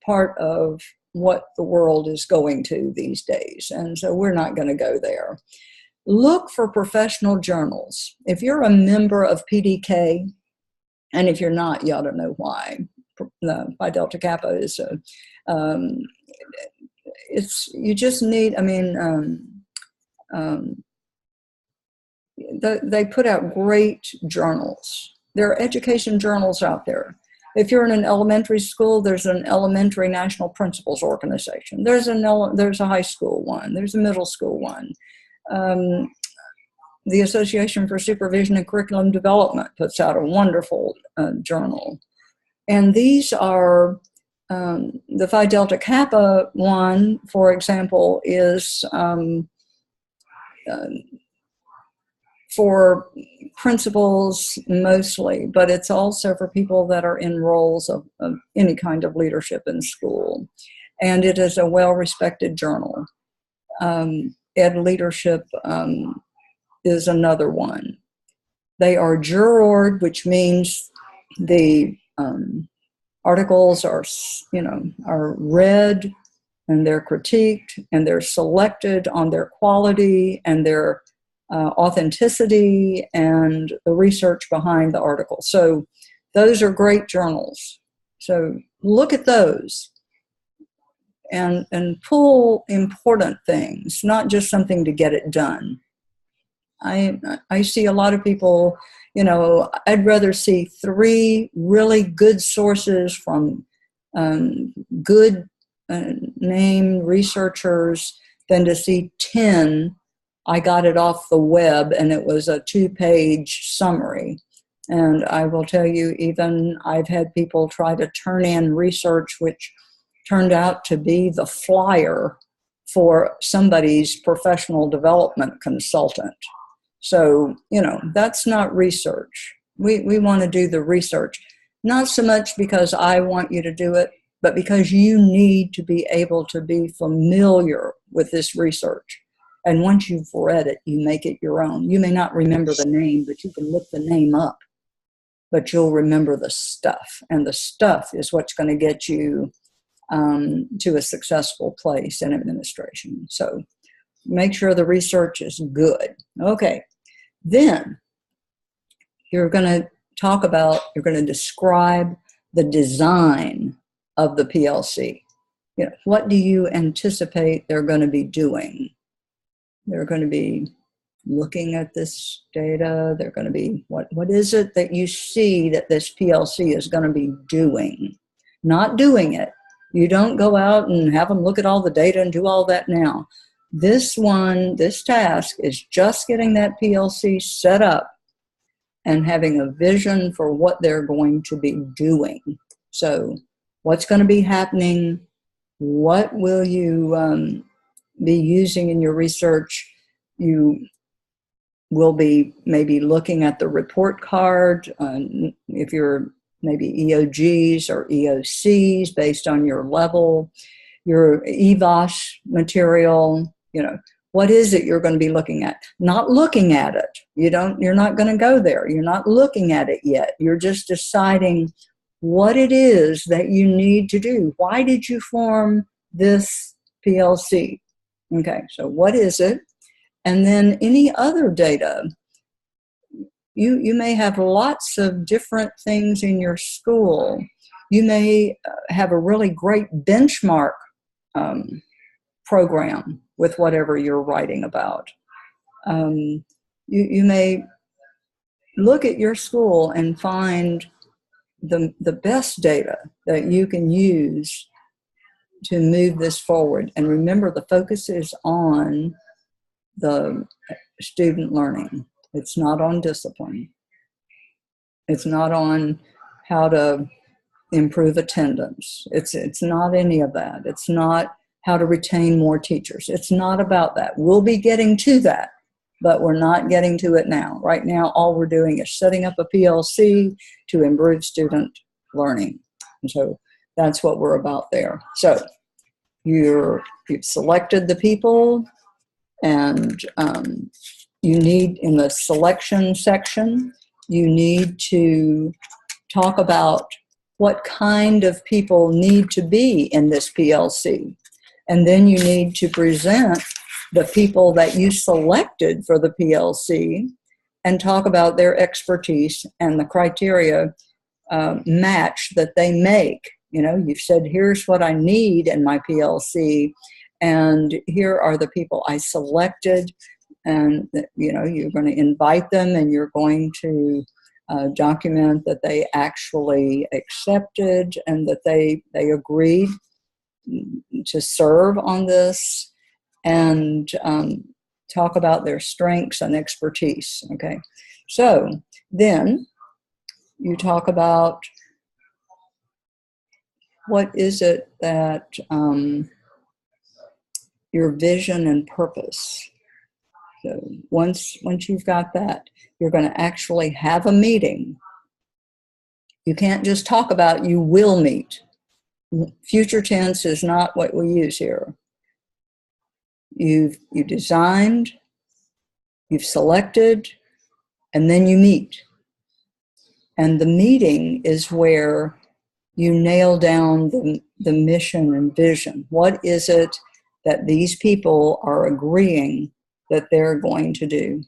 part of what the world is going to these days. And so we're not going to go there. Look for professional journals. If you're a member of PDK, and if you're not, you ought to know why. Phi Delta Kappa is you just need, they put out great journals. There are education journals out there. If you're in an elementary school, there's an elementary national principals organization. There's a high school one. There's a middle school one. The Association for Supervision and Curriculum Development puts out a wonderful journal. And these are, the Phi Delta Kappa one, for example, is for principals mostly, but it's also for people that are in roles of any kind of leadership in school. and it is a well-respected journal. Ed Leadership is another one. They are jurored, which means the articles are, are read and they're critiqued and they're selected on their quality and their authenticity and the research behind the article. So those are great journals. So look at those and pull important things, not just something to get it done. I see a lot of people, I'd rather see 3 really good sources from good name researchers than to see 10. I got it off the web and it was a 2-page summary. And I will tell you, even I've had people try to turn in research which turned out to be the flyer for somebody's professional development consultant. So, that's not research. We want to do the research, not so much because I want you to do it, but because you need to be able to be familiar with this research. And once you've read it, you make it your own. You may not remember the name, but you can look the name up, but you'll remember the stuff. And the stuff is what's going to get you to a successful place in administration. So make sure the research is good. Okay. Then you're going to describe the design of the PLC. What do you anticipate they're going to be doing? They're going to be looking at this data. They're going to be, what is it that you see that this PLC is going to be doing? Not doing it. You don't go out and have them look at all the data and do all that now. This task is just getting that PLC set up and having a vision for what they're going to be doing. So what's going to be happening? What will you be using in your research? You will be maybe looking at the report card, if you're maybe EOGs or EOCs based on your level, your EVOS material. What is it you're going to be looking at? Not looking at it. You're not going to go there. You're not looking at it yet. You're just deciding what it is that you need to do. Why did you form this PLC? Okay, so what is it? And then any other data. You may have lots of different things in your school. You may have a really great benchmark program with whatever you're writing about. You may look at your school and find the best data that you can use to move this forward. And remember, the focus is on the student learning. It's not on discipline. It's not on how to improve attendance. It's not any of that. It's not how to retain more teachers. It's not about that. We'll be getting to that, but we're not getting to it now. Right now, all we're doing is setting up a PLC to improve student learning. And so that's what we're about there. So you've selected the people, and you need, in the selection section, you need to talk about what kind of people need to be in this PLC. And then you need to present the people that you selected for the PLC and talk about their expertise and the criteria match that they make. You've said, here's what I need in my PLC, and here are the people I selected. And, you're going to invite them, and you're going to document that they actually accepted and that they agreed to serve on this, and talk about their strengths and expertise. Okay, so then you talk about what is it that your vision and purpose. So once you've got that, you're going to actually have a meeting. You can't just talk about you will meet. Future tense is not what we use here. You designed, you've selected, and then you meet. And the meeting is where you nail down the mission and vision. What is it that these people are agreeing that they're going to do?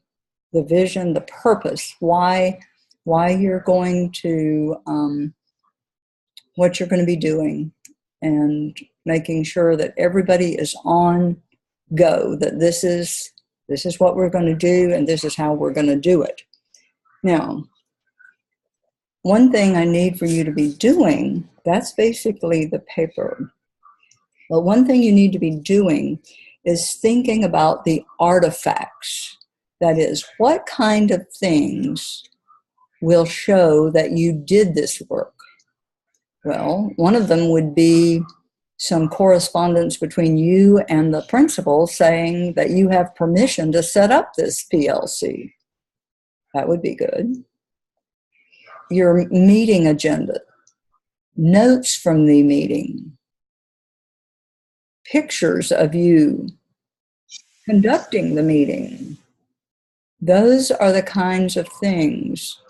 The vision, the purpose, why you're going to, what you're going to be doing, and making sure that everybody is on go, that this is what we're going to do, and this is how we're going to do it. Now, one thing I need for you to be doing, that's basically the paper. But one thing you need to be doing is thinking about the artifacts. That is, what kind of things will show that you did this work? Well, one of them would be some correspondence between you and the principal saying that you have permission to set up this PLC. That would be good. Your meeting agenda, notes from the meeting, pictures of you conducting the meeting. Those are the kinds of things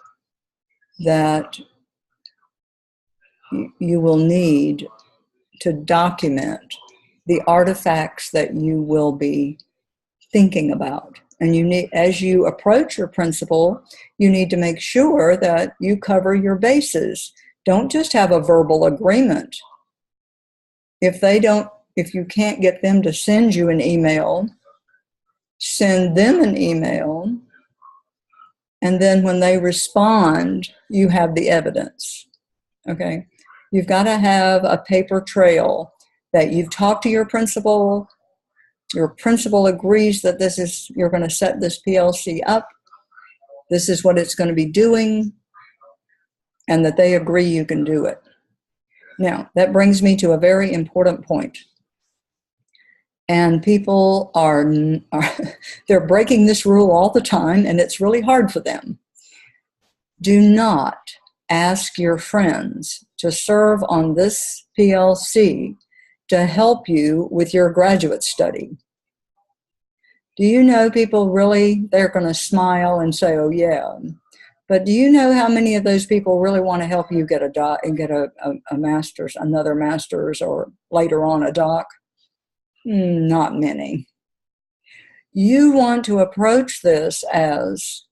that you will need to document the artifacts that you will be thinking about. And you need, as you approach your principal, you need to make sure that you cover your bases. Don't just have a verbal agreement. If you can't get them to send you an email, send them an email, and then when they respond, you have the evidence. Okay? You've got to have a paper trail that you've talked to your principal agrees that you're going to set this PLC up, this is what it's going to be doing, and that they agree you can do it. Now, that brings me to a very important point. And people they're breaking this rule all the time, and it's really hard for them. Do not ask your friends to serve on this PLC to help you with your graduate study. Do you know people really, they're going to smile and say, oh yeah. But do you know how many of those people really want to help you get a master's, another master's, or later on a doc? Not many. You want to approach this as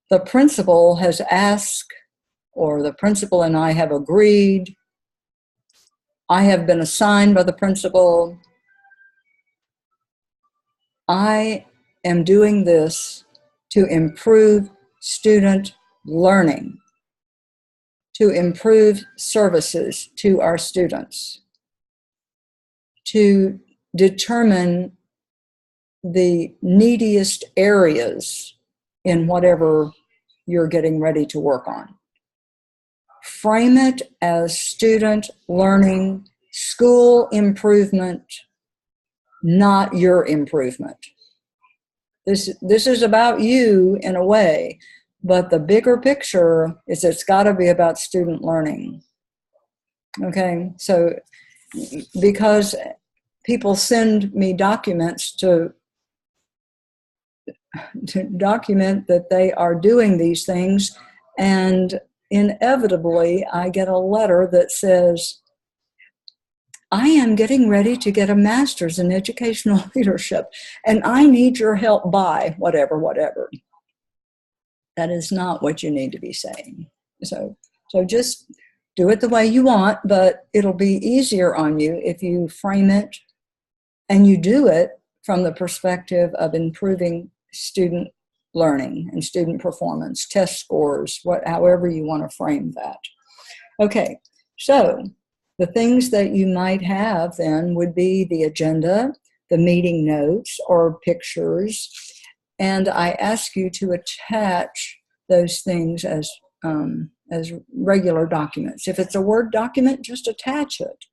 the principal has asked, or the principal and I have agreed. I have been assigned by the principal. I am doing this to improve student learning, to improve services to our students, to determine the neediest areas in whatever you're getting ready to work on. Frame it as student learning, school improvement, not your improvement. This is about you in a way, but the bigger picture is it's got to be about student learning. Okay, so because people send me documents to document that they are doing these things, and inevitably I get a letter that says, I am getting ready to get a master's in educational leadership, and I need your help by whatever. That is not what you need to be saying. So just do it the way you want, but it'll be easier on you if you frame it and you do it from the perspective of improving student learning and student performance, test scores, however you want to frame that. Okay, so the things that you might have then would be the agenda, the meeting notes or pictures, and I ask you to attach those things as regular documents. If it's a Word document, just attach it.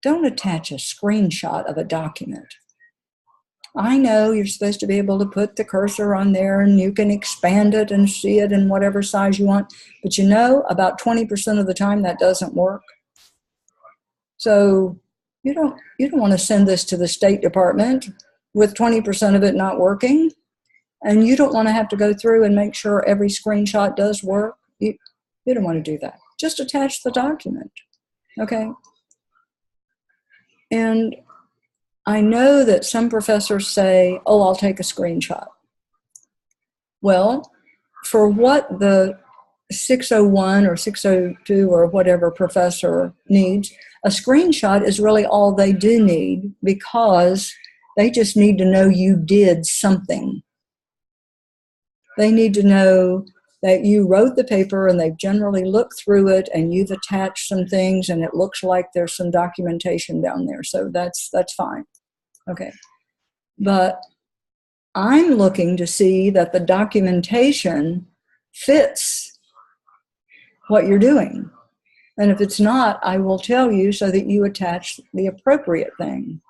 Don't attach a screenshot of a document. I know you're supposed to be able to put the cursor on there and you can expand it and see it in whatever size you want, but you know, about 20% of the time that doesn't work. So you don't want to send this to the State Department with 20% of it not working, and you don't want to have to go through and make sure every screenshot does work. You don't want to do that. Just attach the document, okay? And I know that some professors say, oh, I'll take a screenshot. Well, for what the 601 or 602 or whatever professor needs, a screenshot is really all they do need, because they just need to know you did something. They need to know that you wrote the paper and they've generally looked through it and you've attached some things and it looks like there's some documentation down there. So that's fine. Okay. But I'm looking to see that the documentation fits what you're doing. And if it's not, I will tell you so that you attach the appropriate thing.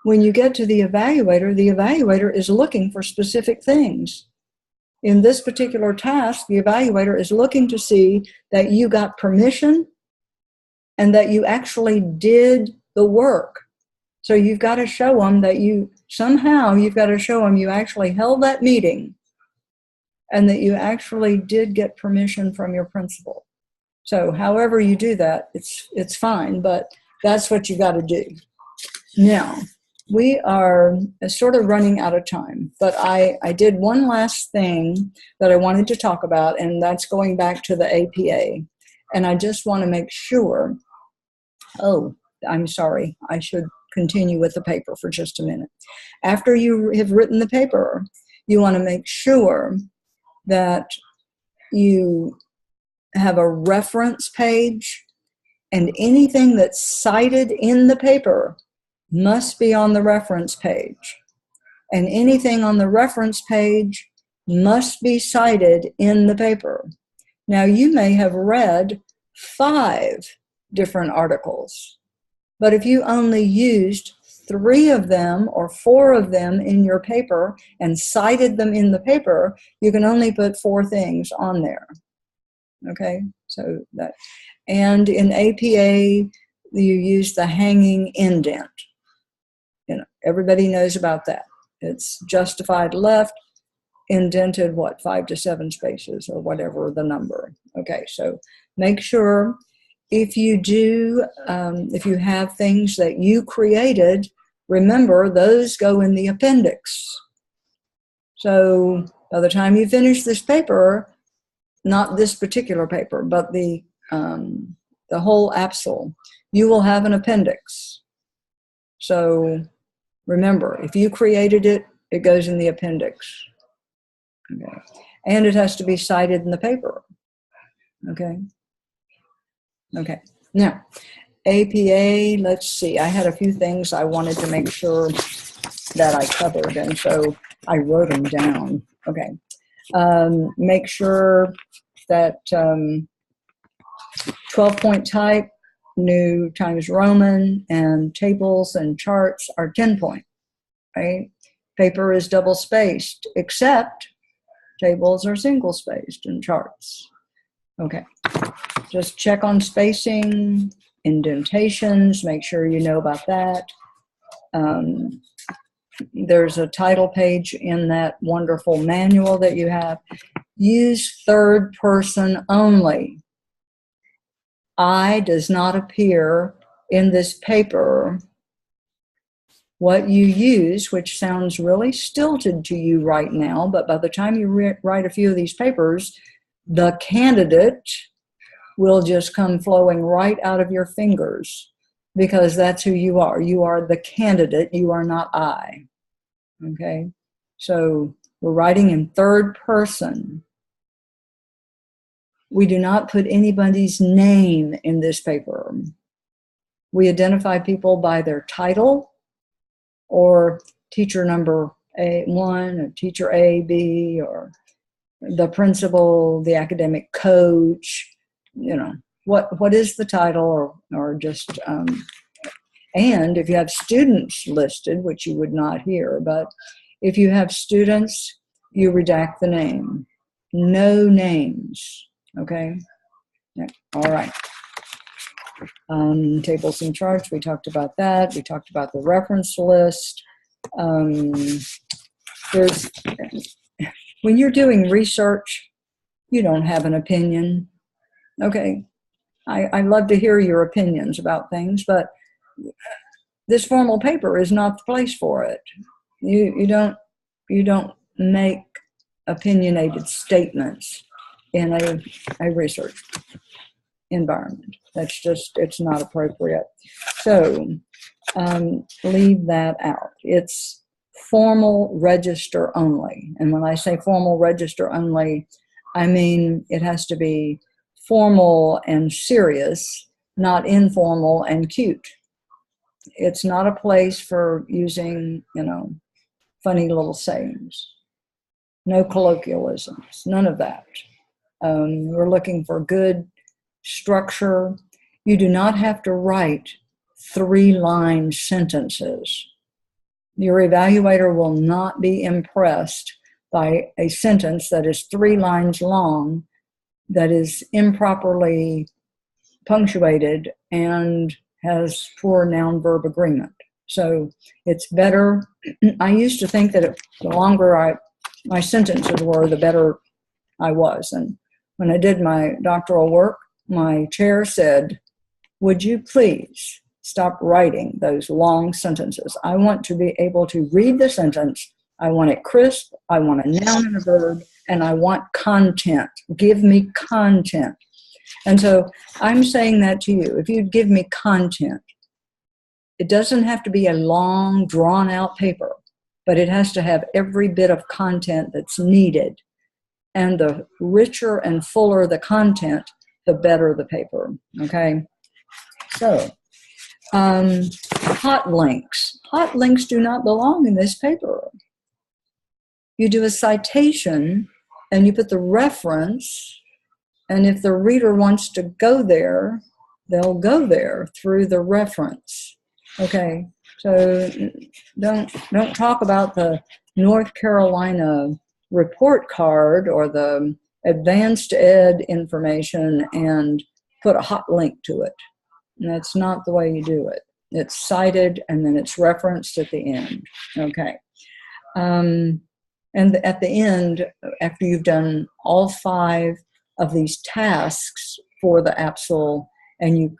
When you get to the evaluator is looking for specific things. In this particular task, the evaluator is looking to see that you got permission and that you actually did the work. So you've got to show them that you've got to show them you actually held that meeting and that you actually did get permission from your principal. So however you do that, it's fine, but that's what you got to do. Now, we are sort of running out of time, but I did one last thing that I wanted to talk about, and that's going back to the APA. And I just want to make sure, oh, I'm sorry, I should continue with the paper for just a minute. After you have written the paper, you want to make sure that you have a reference page, and anything that's cited in the paper must be on the reference page. And anything on the reference page must be cited in the paper. Now, you may have read 5 different articles, but if you only used 3 of them or 4 of them in your paper and cited them in the paper, you can only put 4 things on there. Okay, so that, and in APA, you use the hanging indent. You know, everybody knows about that. It's justified left, indented, 5 to 7 spaces or whatever the number. Okay, so make sure if you do, if you have things that you created, remember those go in the appendix. So by the time you finish this paper, not this particular paper, but the whole AAPSL, you will have an appendix. So remember, if you created it, it goes in the appendix. Okay. And it has to be cited in the paper. Okay. Okay. Now, APA, let's see. I had a few things I wanted to make sure that I covered, and so I wrote them down. Okay. Make sure that 12-point type, New Times Roman, and tables and charts are 10-point, right? Paper is double-spaced, except tables are single-spaced and charts. Okay, just check on spacing, indentations, make sure you know about that. There's a title page in that wonderful manual that you have. Use third person only. I does not appear in this paper. What you use, which sounds really stilted to you right now, but by the time you write a few of these papers, the candidate will just come flowing right out of your fingers, because that's who you are. You are the candidate. You are not I. Okay? So we're writing in third person. We do not put anybody's name in this paper. We identify people by their title, or teacher number A1, or teacher A, B, or the principal, the academic coach, you know, what is the title, or just, and if you have students listed, which you would not here, but if you have students, you redact the name. No names, okay? Yeah. All right. Tables and charts, we talked about that. We talked about the reference list. There's, when you're doing research, you don't have an opinion. Okay, I love to hear your opinions about things, but this formal paper is not the place for it. You don't make opinionated statements in a research environment. That's just, it's not appropriate. So leave that out. It's formal register only. And when I say formal register only, I mean it has to be formal and serious, not informal and cute. It's not a place for using, funny little sayings. No colloquialisms, none of that. We're looking for good structure. You do not have to write 3-line sentences. Your evaluator will not be impressed by a sentence that is 3 lines long, that is improperly punctuated and has poor noun-verb agreement. So it's better. I used to think that the longer my sentences were, the better I was. And when I did my doctoral work, my chair said, "Would you please stop writing those long sentences? I want to be able to read the sentence. I want it crisp. I want a noun and a verb, and I want content. Give me content." And so I'm saying that to you. If you give me content, it doesn't have to be a long, drawn-out paper, but it has to have every bit of content that's needed. And the richer and fuller the content, the better the paper, okay? So, hot links. Hot links do not belong in this paper. You do a citation, and you put the reference, and if the reader wants to go there, they'll go there through the reference. Okay, so don't talk about the North Carolina report card or the advanced ed information and put a hot link to it. And that's not the way you do it. It's cited and then it's referenced at the end. Okay. And at the end, after you've done all 5 of these tasks for the AAPSL and you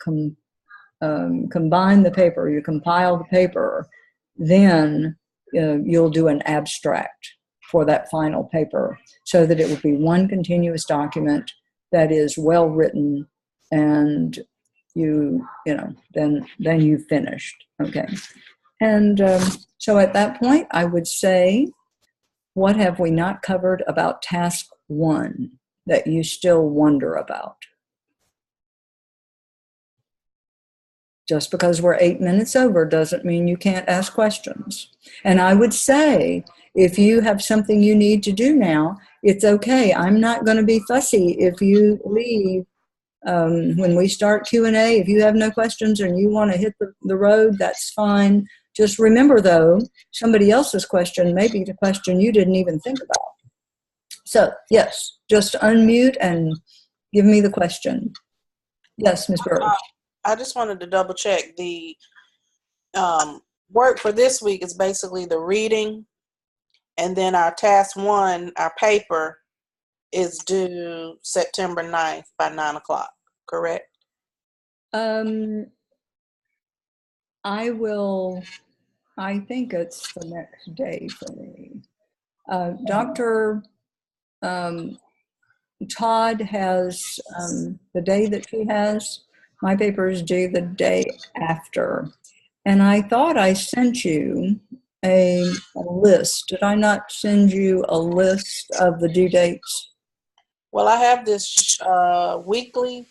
combine the paper, you compile the paper, then you'll do an abstract for that final paper so that it will be one continuous document that is well written, and then you've finished. Okay. And so at that point, I would say, what have we not covered about task 1 that you still wonder about? Just because we're 8 minutes over doesn't mean you can't ask questions. And I would say, if you have something you need to do now, it's okay. I'm not going to be fussy if you leave. When we start Q&A, if you have no questions and you want to hit the road, that's fine. Just remember, though, somebody else's question may be the question you didn't even think about. So, yes, just unmute and give me the question. Yes, Ms. Burris. I just wanted to double check. The work for this week is basically the reading, and then our task 1, our paper, is due September 9th by 9 o'clock, correct? I think it's the next day for me. Dr. Todd has the day that she has. My paper is due the day after. And I thought I sent you a list. Did I not send you a list of the due dates? Well, I have this weekly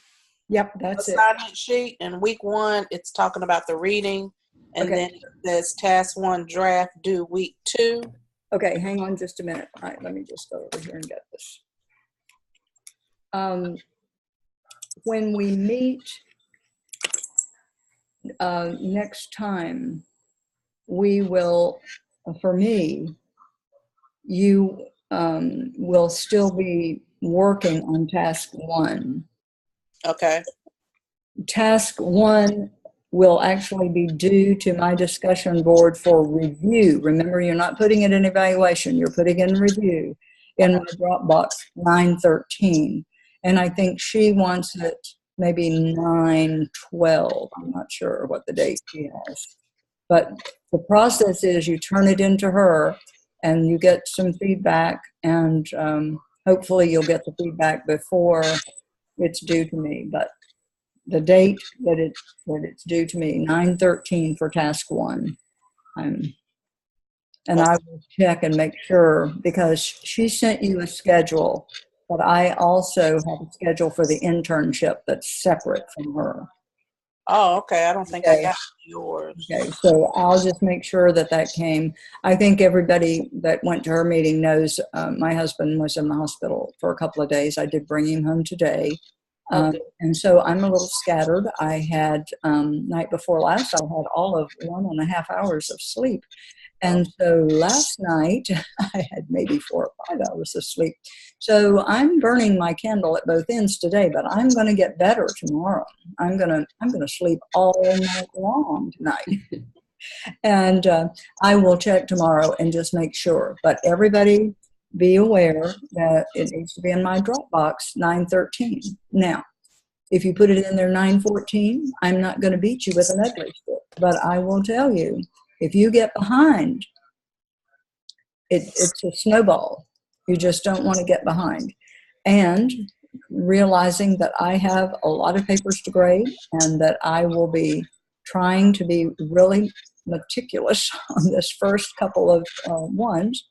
assignment sheet, and week 1, it's talking about the reading, and then there's task 1 draft due week 2. Okay, hang on just a minute. All right, let me just go over here and get this. When we meet next time, we will, for me, you will still be working on task 1. Okay. task 1 will actually be due to my discussion board for review. Remember, you're not putting it in evaluation, you're putting it in review in my Dropbox 9/13. And I think she wants it maybe 9/12. I'm not sure what the date she has. But the process is you turn it into her and you get some feedback, and hopefully you'll get the feedback before it's due to me. But the date that it's due to me, 9/13 for task 1. And I will check and make sure, because she sent you a schedule, but I also have a schedule for the internship that's separate from her. Oh, okay. I don't think I got yours. Okay, so I'll just make sure that came. I think everybody that went to her meeting knows my husband was in the hospital for a couple of days. I did bring him home today. And so I'm a little scattered. I had, night before last, I had all of 1.5 hours of sleep. And so last night I had maybe 4 or 5 hours of sleep. So I'm burning my candle at both ends today, but I'm going to get better tomorrow. I'm going to sleep all night long tonight. And I will check tomorrow and just make sure. But everybody be aware that it needs to be in my Dropbox 9/13. Now, if you put it in there 9/14, I'm not going to beat you with an ugly stick. But I will tell you, if you get behind, it's a snowball. You just don't want to get behind. And realizing that I have a lot of papers to grade and that I will be trying to be really meticulous on this first couple of ones,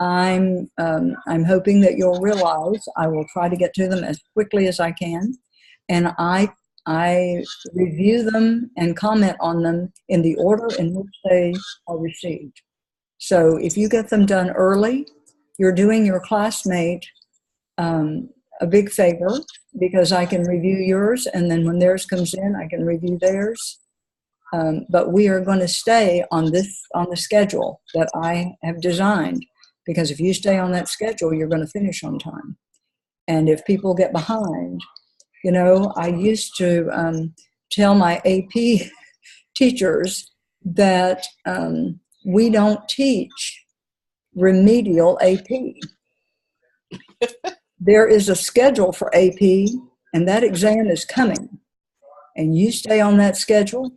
I'm hoping that you'll realize I will try to get to them as quickly as I can. And I review them and comment on them in the order in which they are received. So if you get them done early, you're doing your classmate a big favor, because I can review yours, and then when theirs comes in, I can review theirs. But we are going to stay on the schedule that I have designed, because if you stay on that schedule, you're going to finish on time. And if people get behind, I used to tell my AP teachers that we don't teach remedial AP. There is a schedule for AP, and that exam is coming. And you stay on that schedule,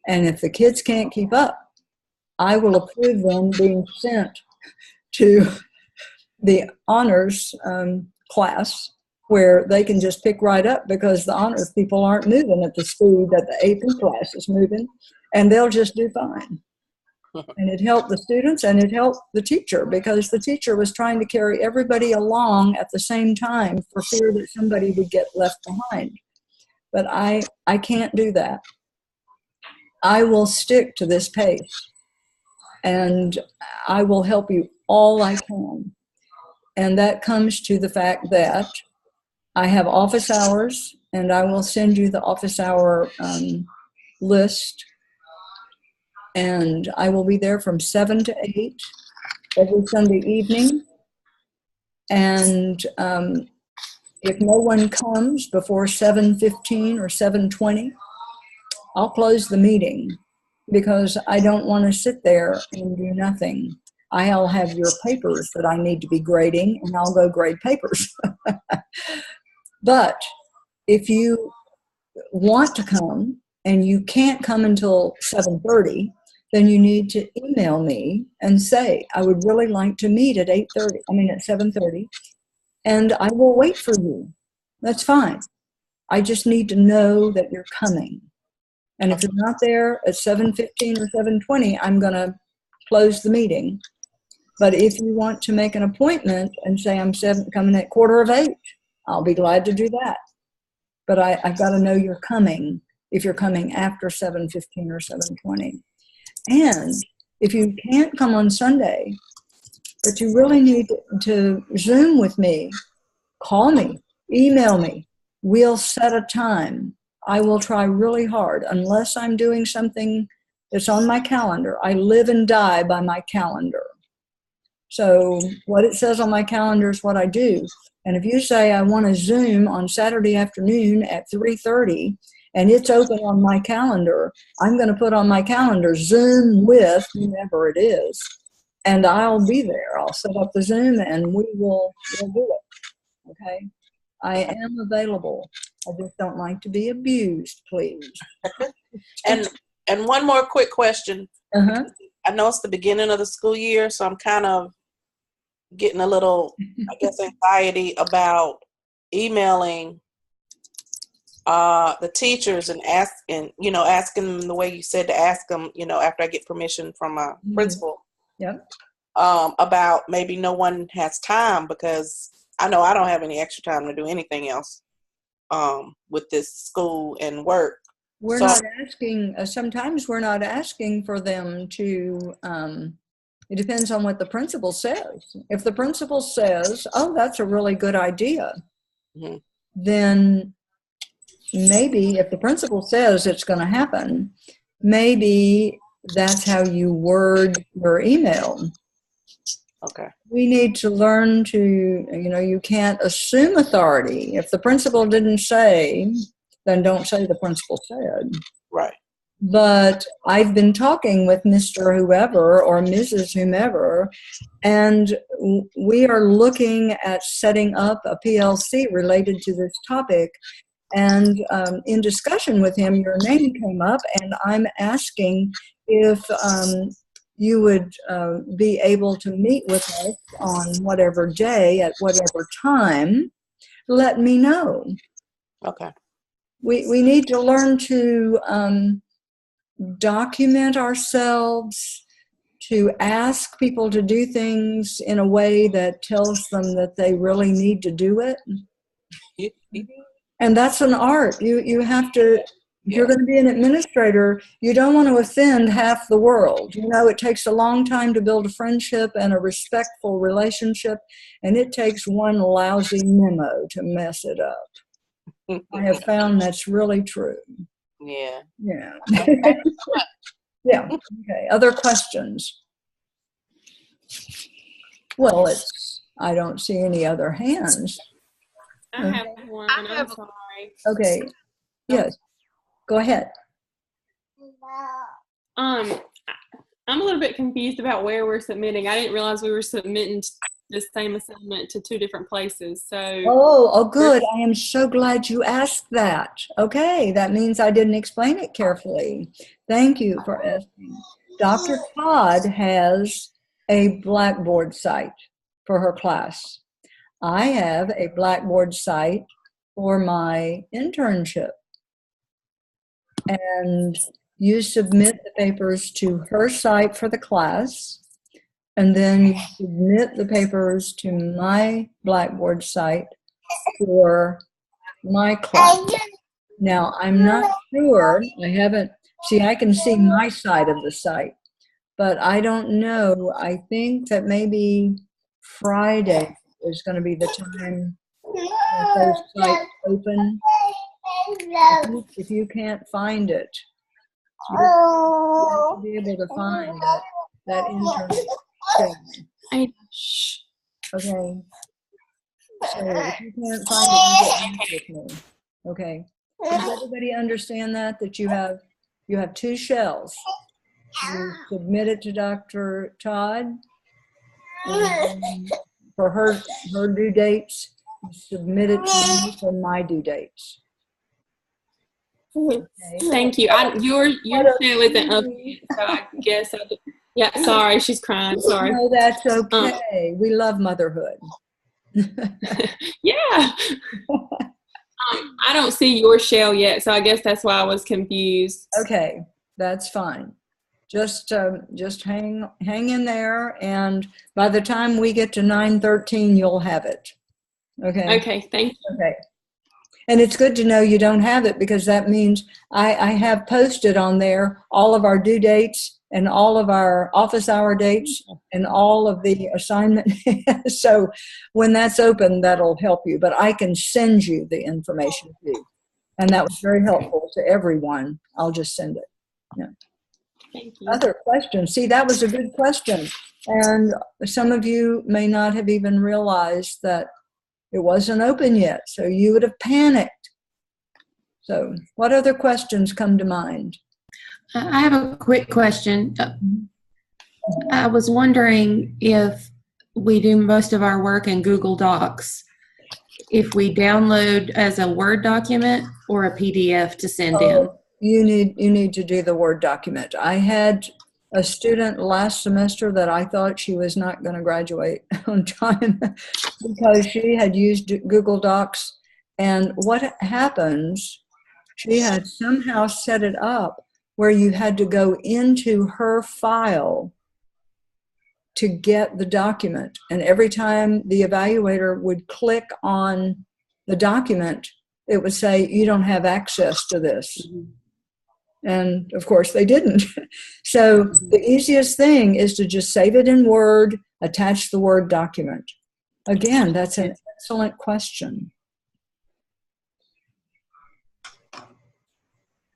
and if the kids can't keep up, I will approve them being sent to the honors class, where they can just pick right up, because the honors people aren't moving at the speed that the AP class is moving, and they'll just do fine. And it helped the students, and it helped the teacher, because the teacher was trying to carry everybody along at the same time for fear that somebody would get left behind. But I can't do that. I will stick to this pace, and I will help you all I can. And that comes to the fact that I have office hours, and I will send you the office hour list. And I will be there from 7 to 8 every Sunday evening. And if no one comes before 7:15 or 7:20, I'll close the meeting, because I don't want to sit there and do nothing. I'll have your papers that I need to be grading, and I'll go grade papers. But if you want to come and you can't come until 7:30, then you need to email me and say, I would really like to meet at 7:30, and I will wait for you. That's fine. I just need to know that you're coming. And if you're not there at 7:15 or 7:20, I'm going to close the meeting. But if you want to make an appointment and say I'm coming at 7:45, I'll be glad to do that. But I've got to know you're coming if you're coming after 7:15 or 7:20. And if you can't come on Sunday, but you really need to Zoom with me, call me, email me. We'll set a time. I will try really hard, unless I'm doing something that's on my calendar. I live and die by my calendar. So what it says on my calendar is what I do. And if you say I want to Zoom on Saturday afternoon at 3:30 and it's open on my calendar, I'm going to put on my calendar Zoom with whomever it is. And I'll be there. I'll set up the Zoom and we'll do it. Okay? I am available. I just don't like to be abused, please. And one more quick question. Uh-huh. I know it's the beginning of the school year, so I'm kind of getting a little, I guess, anxiety about emailing the teachers and asking them the way you said to ask them, after I get permission from my principal. Yep. About maybe no one has time, because I know I don't have any extra time to do anything else with this school and work. We're not asking, sometimes we're not asking for them to, it depends on what the principal says. If the principal says, oh, that's a really good idea, then maybe if the principal says it's going to happen, maybe that's how you word your email. Okay. We need to learn to, you can't assume authority. If the principal didn't say, then don't say the principal said. Right. But I've been talking with Mr. Whoever or Mrs. Whomever, and we are looking at setting up a PLC related to this topic. And in discussion with him, your name came up, and I'm asking if you would be able to meet with us on whatever day at whatever time. Let me know. Okay. We need to learn to document ourselves, to ask people to do things in a way that tells them that they really need to do it. And that's an art. You have to, if you're going to be an administrator, you don't want to offend half the world. It takes a long time to build a friendship and a respectful relationship, and it takes one lousy memo to mess it up. I have found that's really true. Yeah. Yeah. Yeah. Okay. Other questions? Well, I don't see any other hands. I have one. I'm sorry. Okay. Yes. Go ahead. I'm a little bit confused about where we're submitting. I didn't realize we were submitting the same assignment to 2 different places. So. Oh, good. I am so glad you asked that. Okay, that means I didn't explain it carefully. Thank you for asking. Dr. Todd has a Blackboard site for her class. I have a Blackboard site for my internship. And you submit the papers to her site for the class, and then you submit the papers to my Blackboard site for my class. Now, I'm not sure, I can see my side of the site, but I don't know. I think that maybe Friday is going to be the time that those sites open. If you can't find it, you'll be able to find that internship. Okay. So if you can't find it, you get back with me. Okay. Does everybody understand that you have 2 shells? You submit it to Dr. Todd, and for her due dates. You submit it to me for my due dates. Okay. Thank you. Your show isn't up yet, so I guess sorry, she's crying. Sorry. No, that's okay. We love motherhood. Yeah. I don't see your shell yet, so I guess that's why I was confused. Okay, that's fine. Just hang in there, and by the time we get to 9:13, you'll have it. Okay. Okay. Thank you. Okay. And it's good to know you don't have it, because that means I have posted on there all of our due dates and all of our office hour dates and all of the assignment. So when that's open, that'll help you. But I can send you the information too. And that was very helpful to everyone. I'll just send it. Yeah. Thank you. Other questions? See, that was a good question. And some of you may not have even realized that it wasn't open yet, so you would have panicked. So what other questions come to mind? I have a quick question. I was wondering if we do most of our work in Google Docs, if we download as a Word document or a PDF to send in. You need to do the Word document. I had a student last semester that I thought she was not going to graduate on time because she had used Google Docs. And what happens, she had somehow set it up where you had to go into her file to get the document. And every time the evaluator would click on the document, it would say, you don't have access to this. Mm-hmm. And of course they didn't. So the easiest thing is to just save it in Word, attach the Word document. Again, that's an excellent question.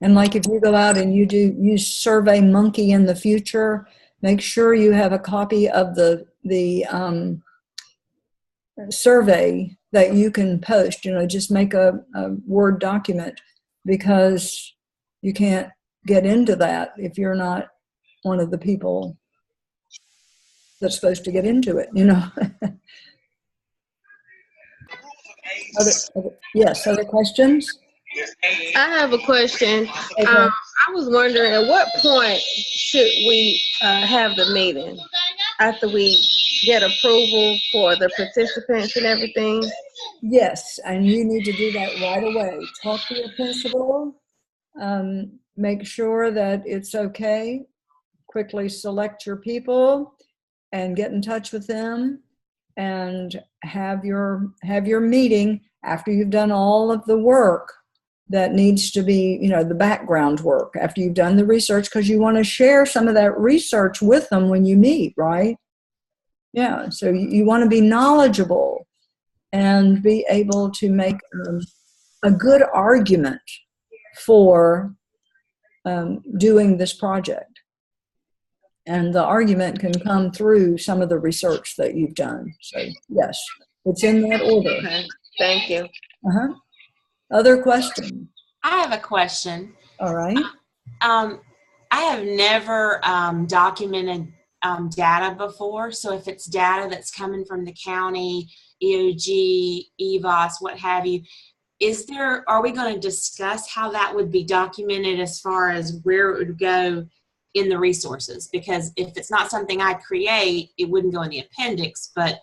And like if you go out and you use SurveyMonkey in the future, make sure you have a copy of the survey that you can post. Just make a Word document, because you can't get into that if you're not one of the people that's supposed to get into it, Other questions? I have a question. Okay. I was wondering, at what point should we have the meeting? After we get approval for the participants and everything? Yes, and you need to do that right away. Talk to your principal. Make sure that it's okay. Quickly select your people and get in touch with them, and have your meeting after you've done all of the work that needs to be, the background work, after you've done the research, because you want to share some of that research with them when you meet, right? Yeah, so you want to be knowledgeable and be able to make a good argument for doing this project. And the argument can come through some of the research that you've done. So yes, it's in that order. Okay. Thank you. Other questions? I have a question. All right. I have never documented data before. So if it's data that's coming from the county, EOG, EVOS, what have you, are we going to discuss how that would be documented as far as where it would go in the resources? Because if it's not something I create, it wouldn't go in the appendix, but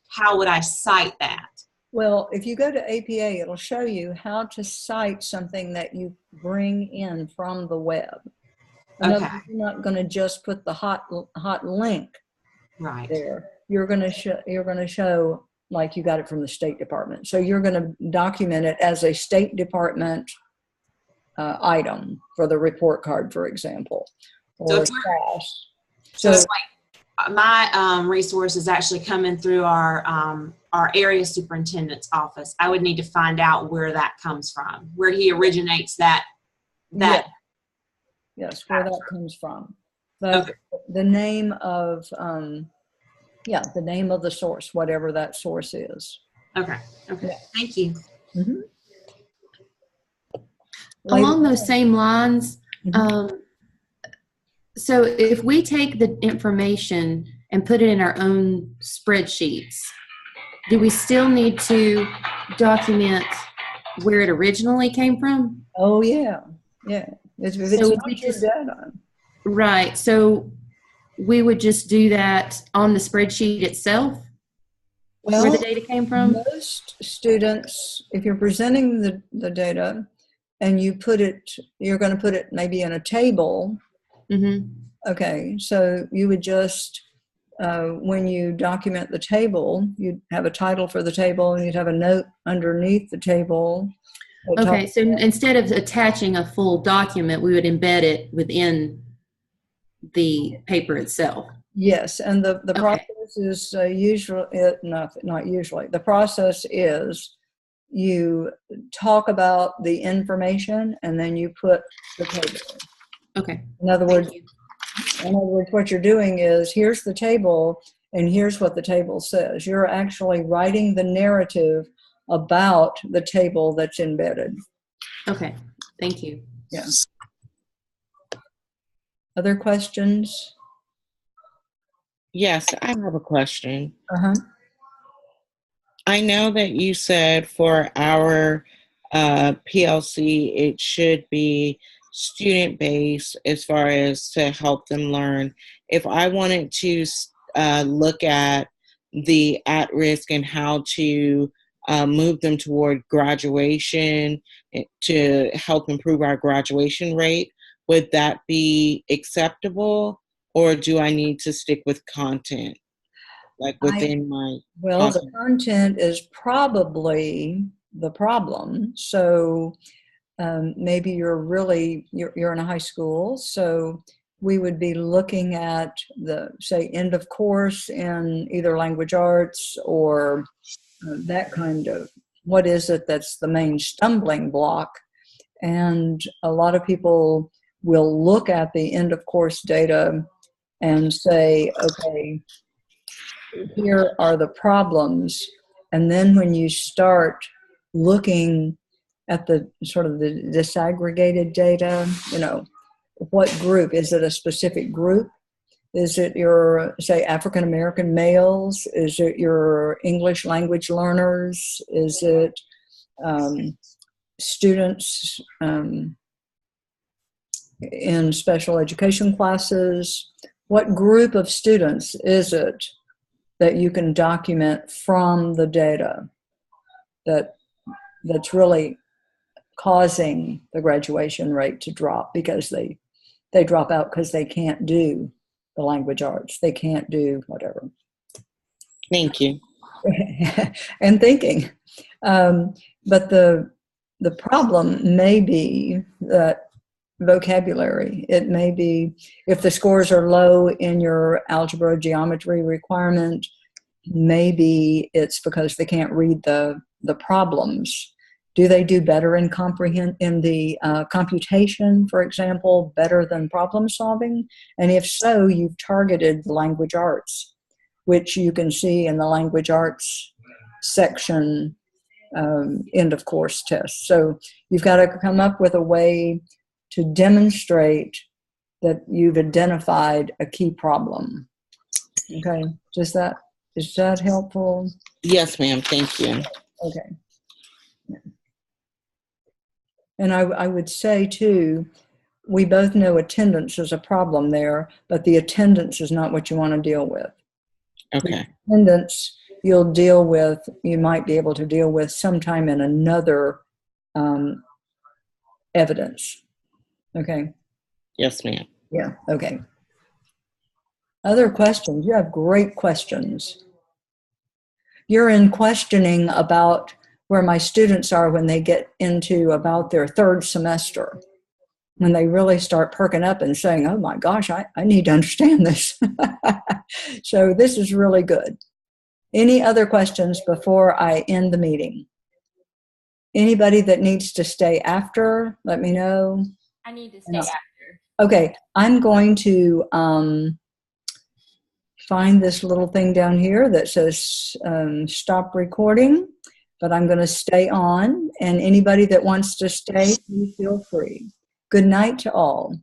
how would I cite that? Well, if you go to APA, it'll show you how to cite something that you bring in from the web. Okay. You're not going to just put the hot link right there. You're going to show like you got it from the State Department. So you're going to document it as a State Department item for the report card, for example. Or so it's like my resource is actually coming through our area superintendent's office. I would need to find out where that comes from, where he originates that. Yes, where that comes from. The name of the name of the source, whatever that source is. Okay. Yeah. Thank you. Mm-hmm. Along those same lines, so if we take the information and put it in our own spreadsheets, do we still need to document where it originally came from? Oh, yeah. Yeah. It's not your data. Right. So we would just do that on the spreadsheet itself, where the data came from? Most students, if you're presenting the data and you're going to put it maybe in a table. Mm-hmm. Okay. So you would just, when you document the table, you'd have a title for the table and you'd have a note underneath the table. Okay. So instead of attaching a full document, we would embed it within the paper itself. Yes, and the process is not usually. The process is you talk about the information and then you put the table. Okay. In other words, In other words, what you're doing is, here's the table, and here's what the table says. You're actually writing the narrative about the table that's embedded. Okay, thank you. Yes. Other questions? Yes, I have a question. Uh-huh. I know that you said for our PLC, it should be student-based as far as to help them learn. If I wanted to look at the at-risk and how to move them toward graduation to help improve our graduation rate, would that be acceptable, or do I need to stick with content, like within my Well, content? the content is probably the problem. So maybe you're in a high school, so we would be looking at the, say, end of course in either language arts or that kind of, what is it that's the main stumbling block. And a lot of people will look at the end of course data and say, okay, here are the problems. And then when you start looking at the sort of the disaggregated data, you know, what group? Is it a specific group? Is it your, say, African American males? Is it your English language learners? Is it students in special education classes? What group of students is it that you can document from the data that's really causing the graduation rate to drop, because they drop out because they can't do the language arts, they can't do whatever. Thank you. And thinking. But the problem may be that vocabulary. It may be, if the scores are low in your algebra geometry requirement, maybe it's because they can't read the problems. Do they do better in the computation, for example, better than problem solving? And if so, you've targeted the language arts, which you can see in the language arts section end of course test. So you've got to come up with a way to demonstrate that you've identified a key problem. Okay, is that helpful? Yes, ma'am. Thank you. Okay. And I would say too, we both know attendance is a problem there, but the attendance is not what you want to deal with. Okay. The attendance you might be able to deal with sometime in another evidence. Okay. Yes, ma'am. Yeah, okay. Other questions? You have great questions. You're in questioning about where my students are when they get into about their third semester, when they really start perking up and saying, oh my gosh, I need to understand this. So this is really good. Any other questions before I end the meeting? Anybody that needs to stay after, let me know. I need to stay after. Okay, I'm going to find this little thing down here that says stop recording, but I'm going to stay on, and anybody that wants to stay, please feel free. Good night to all.